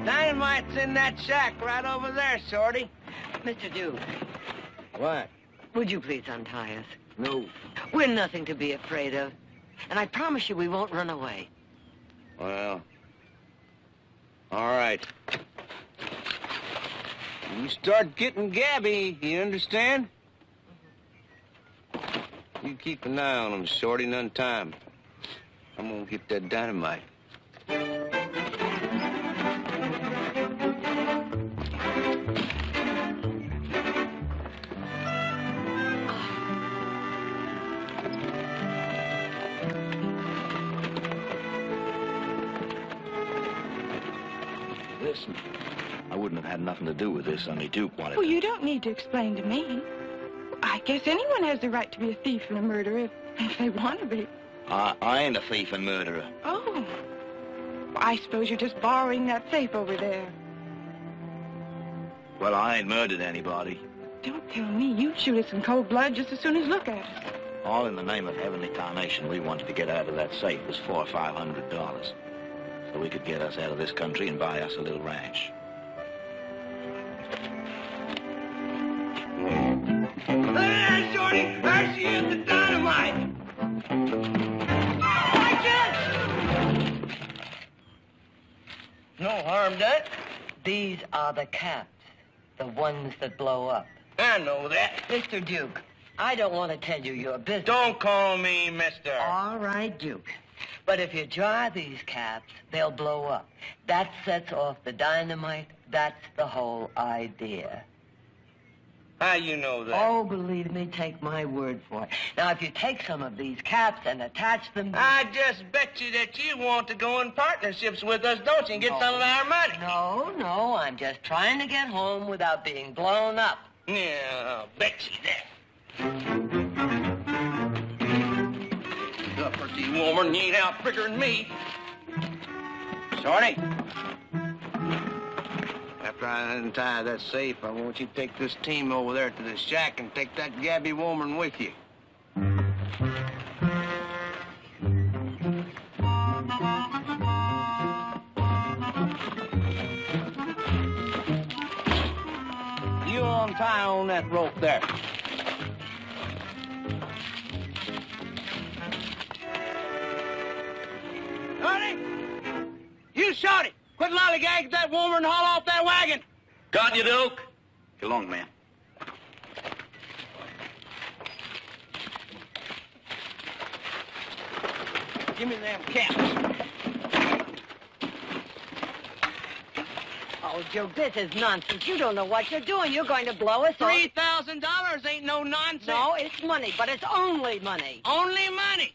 Dynamite's in that shack right over there, Shorty. Mr. Duke, What? would you please untie us? No. We're nothing to be afraid of. And I promise you we won't run away. Well, all right. You start getting gabby, you understand? You keep an eye on them, Shorty, none time. I'm gonna get that dynamite. Listen, I wouldn't have had nothing to do with this, only Duke wanted Well, to. you don't need to explain to me. I guess anyone has the right to be a thief and a murderer if they want to be. I ain't a thief and murderer. Oh. Well, I suppose you're just borrowing that safe over there. Well, I ain't murdered anybody. Don't tell me you'd shoot us in cold blood just as soon as look at us. All in the name of heavenly carnation, we wanted to get out of that safe was $400 or $500. So we could get us out of this country and buy us a little ranch. Look at that, Shorty! There she is, the dynamite! No harm done. These are the caps, the ones that blow up. I know that. Mr. Duke, I don't want to tell you your business. Don't call me mister. All right, Duke. But if you dry these caps, they'll blow up. That sets off the dynamite. That's the whole idea. How you know that? Oh, believe me, take my word for it. Now, if you take some of these caps and attach them... I just bet you that you want to go in partnerships with us, don't you, and get some of our money? No, I'm just trying to get home without being blown up. Yeah, I'll bet you that. The pretty woman, you ain't out bigger than me. Shorty. After I untie that safe, I want you to take this team over there to the shack and take that gabby woman with you. You untie on that rope there. Shorty! You, Shorty! Quit lollygagging that woman and haul off that wagon! Got you, Duke. Get along, man. Give me them caps. Oh, Duke, this is nonsense. You don't know what you're doing. You're going to blow us off. $3,000 ain't no nonsense. No, it's money, but it's only money. Only money?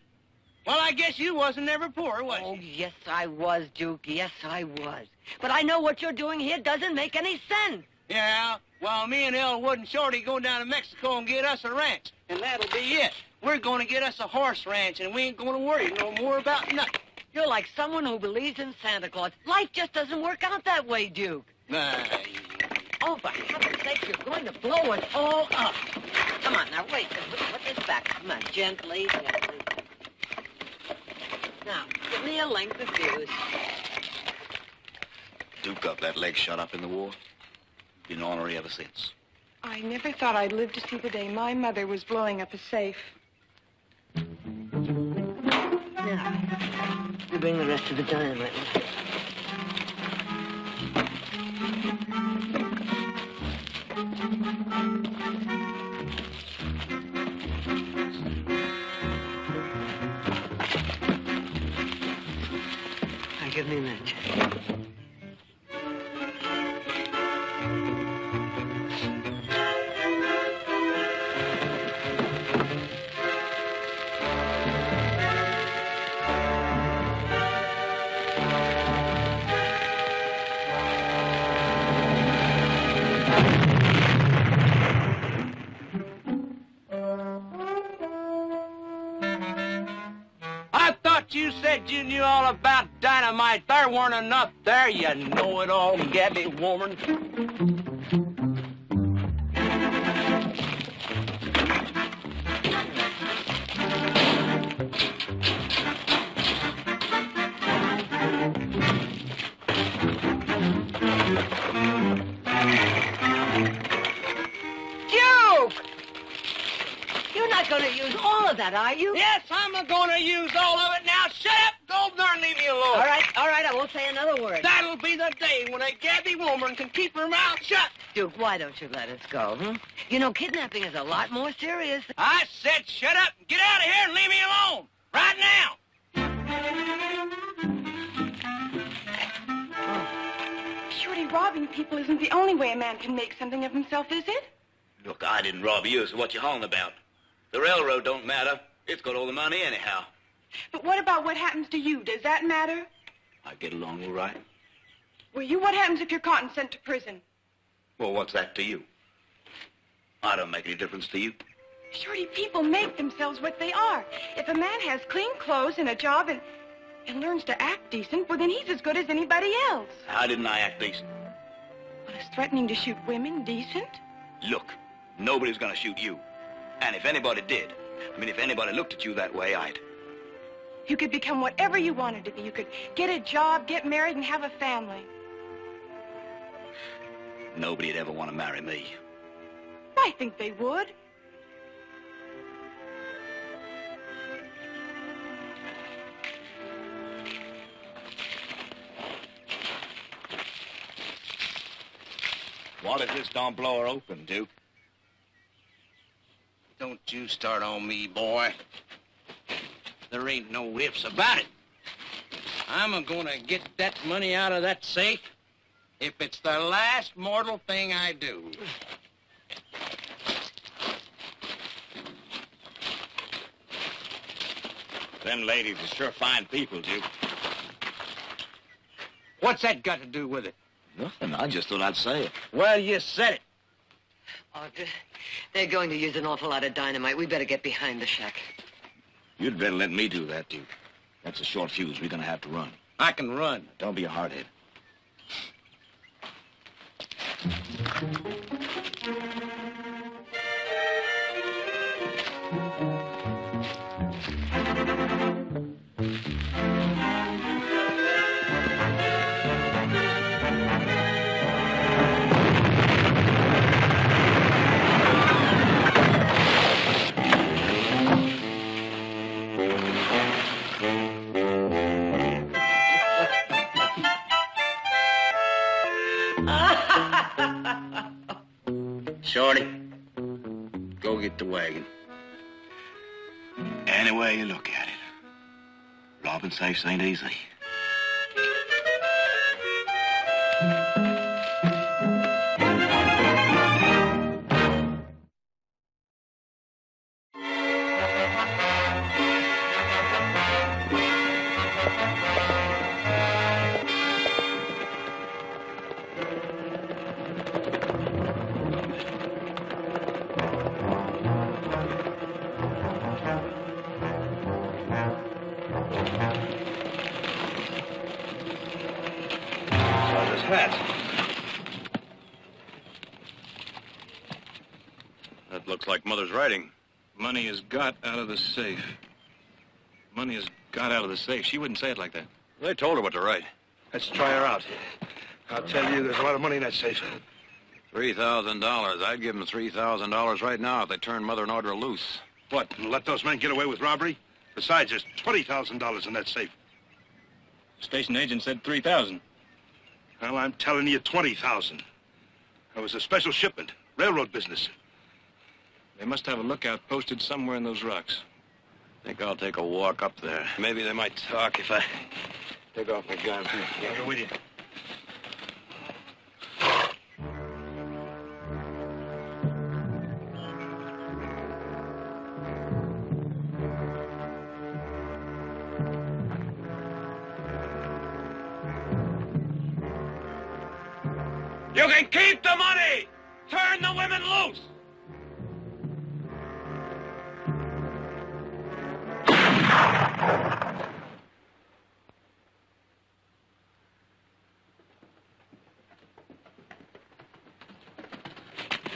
Well, I guess you wasn't ever poor, was you? Oh, yes, I was, Duke. Yes, I was. But I know what you're doing here doesn't make any sense. Yeah, well, me and Elwood and Shorty go down to Mexico and get us a ranch. And that'll be it. We're going to get us a horse ranch, and we ain't going to worry no more about nothing. You're like someone who believes in Santa Claus. Life just doesn't work out that way, Duke. Oh, for heaven's sake, you're going to blow us all up. Come on, now, wait. Put this back. Come on, gently, gently. Now, give me a length of fuse. Duke got that leg shot up in the war. Been ornery ever since. I never thought I'd live to see the day my mother was blowing up a safe. Now, you bring the rest of the dynamite. Give me a minute. You said you knew all about dynamite. There weren't enough there, you know-it-all, gabby woman. You're not going to use all of that, are you? Yes, I'm going to use all of it. Now, shut up, go there and leave me alone. All right, I won't say another word. That'll be the day when a gabby woman can keep her mouth shut. Duke, why don't you let us go, huh? You know, kidnapping is a lot more serious. I said shut up and get out of here and leave me alone. Right now. Surely robbing people isn't the only way a man can make something of himself, is it? Look, I didn't rob you, so what you hauling about? The railroad don't matter. It's got all the money anyhow. But what about what happens to you? Does that matter? I get along all right. Well, what happens if you're caught and sent to prison? Well, what's that to you? I don't make any difference to you. Shorty, people make themselves what they are. If a man has clean clothes and a job and learns to act decent, well, then he's as good as anybody else. How didn't I act decent? Well, is threatening to shoot women decent? Look, nobody's gonna shoot you. And if anybody did, if anybody looked at you that way, I'd... You could become whatever you wanted to be. You could get a job, get married, and have a family. Nobody'd ever want to marry me. I think they would. What if this don't blow her open, Duke? Don't you start on me, boy. There ain't no ifs about it. I'm gonna get that money out of that safe if it's the last mortal thing I do. Them ladies are sure fine people, Duke. What's that got to do with it? Nothing. I just thought I'd say it. Well, you said it. Oh, they're going to use an awful lot of dynamite. We better get behind the shack. You'd better let me do that, Duke. That's a short fuse. We're gonna have to run. I can run. Don't be a hardhead. Shorty, go get the wagon. Any way you look at it, robbing safes ain't easy. That looks like Mother's writing. Money is got out of the safe. Money is got out of the safe. She wouldn't say it like that. They told her what to write. Let's try her out. I'll tell you, there's a lot of money in that safe. $3,000. I'd give them $3,000 right now if they turned Mother and Audra loose. What, and let those men get away with robbery? Besides, there's $20,000 in that safe. Station agent said $3,000. Well, I'm telling you, $20,000. That was a special shipment, railroad business. They must have a lookout posted somewhere in those rocks. Think I'll take a walk up there. Maybe they might talk if I Take off that gun. Yeah, go with you. You can keep the money! Turn the women loose!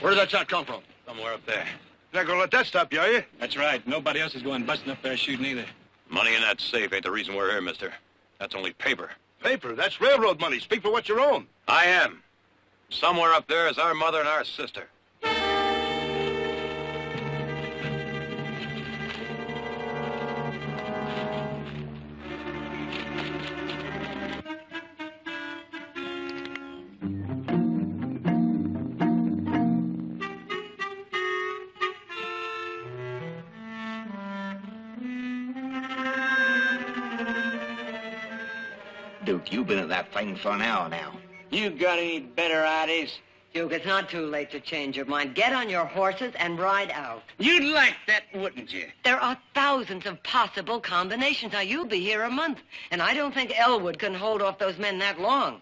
Where did that shot come from? Somewhere up there. You're not gonna let that stop you, are you? That's right. Nobody else is going busting up there shooting either. Money in that safe ain't the reason we're here, mister. That's only paper. Paper? That's railroad money. Speak for what you own. I am. Somewhere up there is our mother and our sister. Duke, you've been at that thing for an hour now. You got any better ideas? Duke, it's not too late to change your mind. Get on your horses and ride out. You'd like that, wouldn't you? There are thousands of possible combinations. Now, you'll be here a month, and I don't think Elwood can hold off those men that long.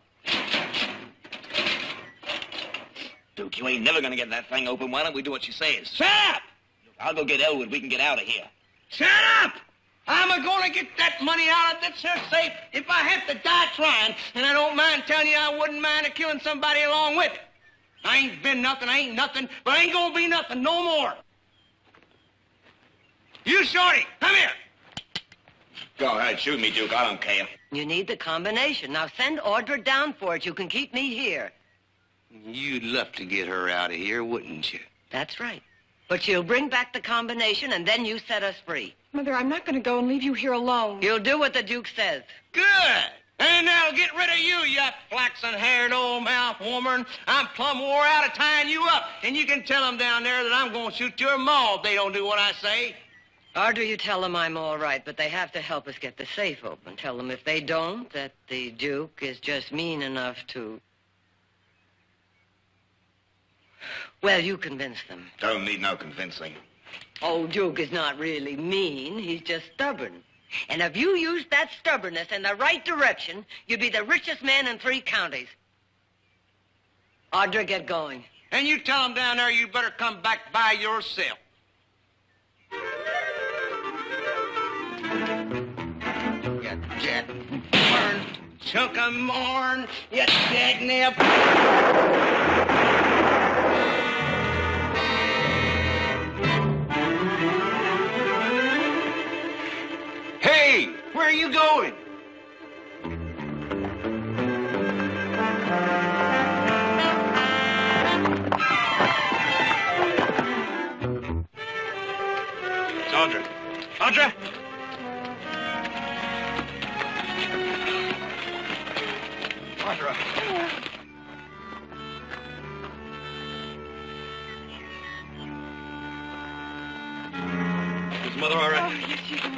Duke, you ain't never gonna get that thing open. Why don't we do what she says? Shut up! I'll go get Elwood. We can get out of here. Shut up! I'm going to get that money out of this here safe if I have to die trying, and I don't mind telling you I wouldn't mind killing somebody along with it. I ain't been nothing, I ain't nothing, but I ain't gonna be nothing no more. You, Shorty, come here. Go ahead, shoot me, Duke. I don't care. You need the combination. Now, send Audra down for it. You can keep me here. You'd love to get her out of here, wouldn't you? That's right. But she'll bring back the combination, and then you set us free. Mother, I'm not going to go and leave you here alone. You'll do what the Duke says. Good. And that'll get rid of you flaxen-haired old mouth woman. I'm plumb wore out of tying you up. And you can tell them down there that I'm going to shoot your maw if they don't do what I say. Audra, you tell them I'm all right, but they have to help us get the safe open. Tell them if they don't, that the Duke is just mean enough to... Well, you convince them. Don't need no convincing. Oh, Duke is not really mean. He's just stubborn. And if you used that stubbornness in the right direction, you'd be the richest man in 3 counties. Audra, get going. And you tell them down there you better come back by yourself. You dead burn chunk of morn, you dagnip. Hey, where are you going? It's Audra. Audra! Audra. Is Mother all right? Oh, yes, she's all right.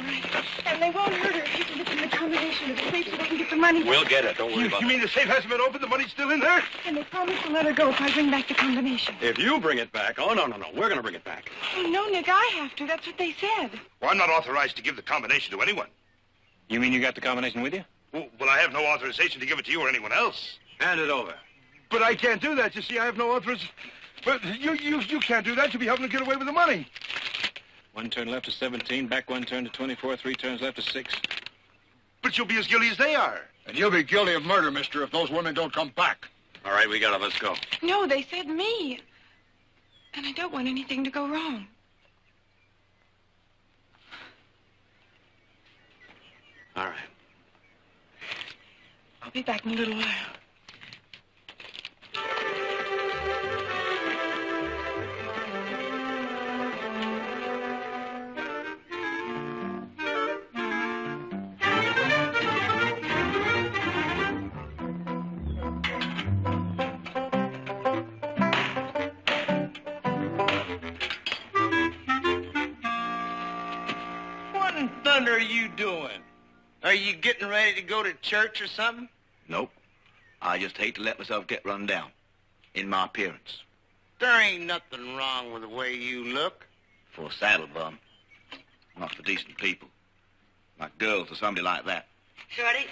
And they won't hurt her if you can get them the combination of the safe so they can get the money. We'll get it. Don't worry about it. You mean the safe hasn't been opened? The money's still in there? And they promised to let her go if I bring back the combination. If you bring it back... Oh, no. We're going to bring it back. Oh, no, Nick, I have to. That's what they said. Well, I'm not authorized to give the combination to anyone. You mean you got the combination with you? Well, I have no authorization to give it to you or anyone else. Hand it over. But I can't do that. You see, I have no authorization. But you can't do that. You'll be helping to get away with the money. 1 turn left is 17, back 1 turn to 24, 3 turns left is 6. But you'll be as guilty as they are. And you'll be guilty of murder, mister, if those women don't come back. All right, we got it. Let's go. No, they said me. And I don't want anything to go wrong. All right. I'll be back in a little while. What in thunder are you doing? Are you getting ready to go to church or something? Nope. I just hate to let myself get run down in my appearance. There ain't nothing wrong with the way you look. For a saddle bum. Not for decent people. Like girls or somebody like that. Shorty,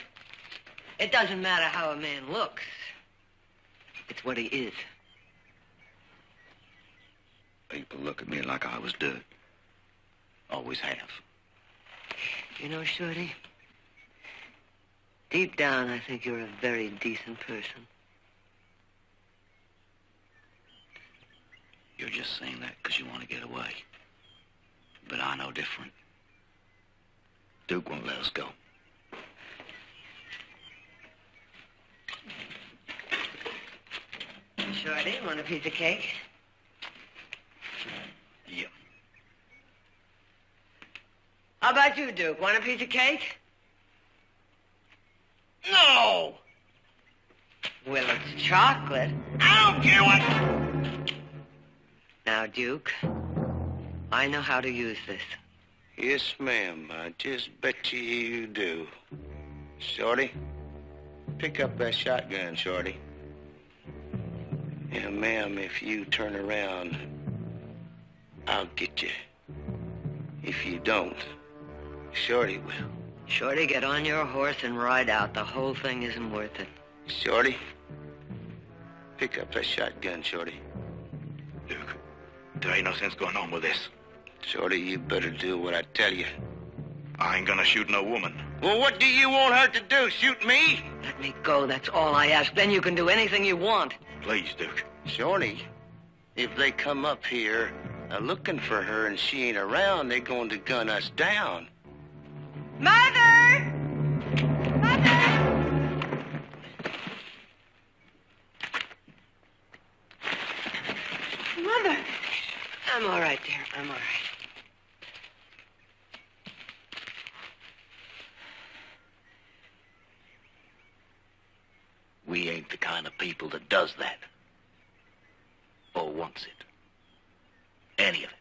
it doesn't matter how a man looks. It's what he is. People look at me like I was dirt. Always have. You know, Shorty, deep down, I think you're a very decent person. You're just saying that because you want to get away. But I know different. Duke won't let us go. Shorty, want a piece of cake? Yeah. How about you, Duke? Want a piece of cake? No! Well, it's chocolate. I don't care what... Now, Duke, I know how to use this. Yes, ma'am. I just bet you do. Shorty, pick up that shotgun, Shorty. Yeah, ma'am, if you turn around, I'll get you. If you don't, Shorty will. Shorty, get on your horse and ride out. The whole thing isn't worth it. Shorty, pick up that shotgun, Shorty. Duke, there ain't no sense going on with this. Shorty, you better do what I tell you. I ain't gonna shoot no woman. Well, what do you want her to do? Shoot me? Let me go, that's all I ask. Then you can do anything you want. Please, Duke. Shorty, if they come up here looking for her and she ain't around, they're going to gun us down. Mother! Mother! I'm all right, dear. I'm all right. We ain't the kind of people that does that. Or wants it. Any of it.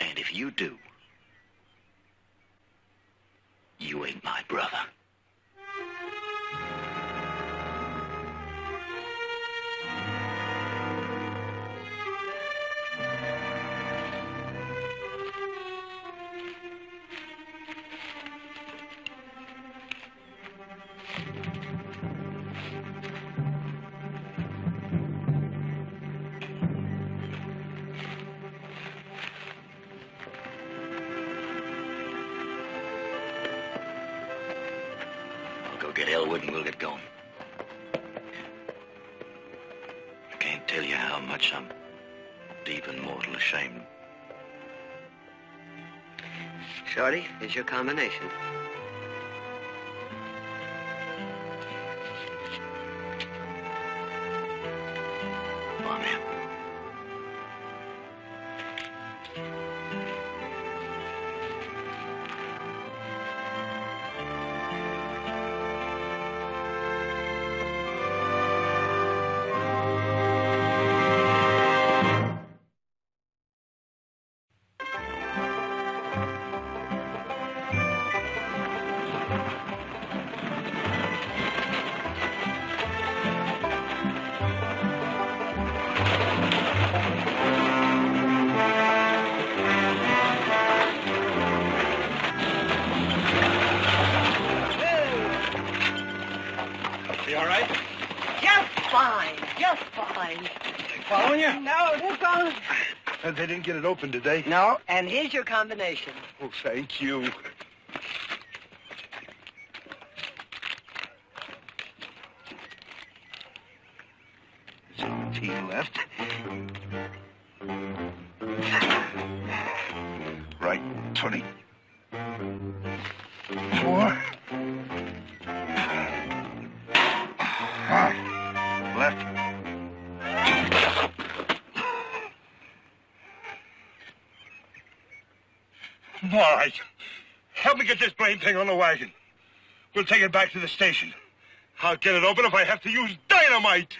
And if you do, you ain't my brother. Get Elwood and we'll get going. I can't tell you how much I'm deep and mortal ashamed. Shorty, here's your combination. Come on, man. Following you? No, they're gone. And they didn't get it open, did they? No, and here's your combination. Oh, thank you. There's only 15 left. Right, 20. 4. Left. All right. Help me get this blame thing on the wagon. We'll take it back to the station. I'll get it open if I have to use dynamite.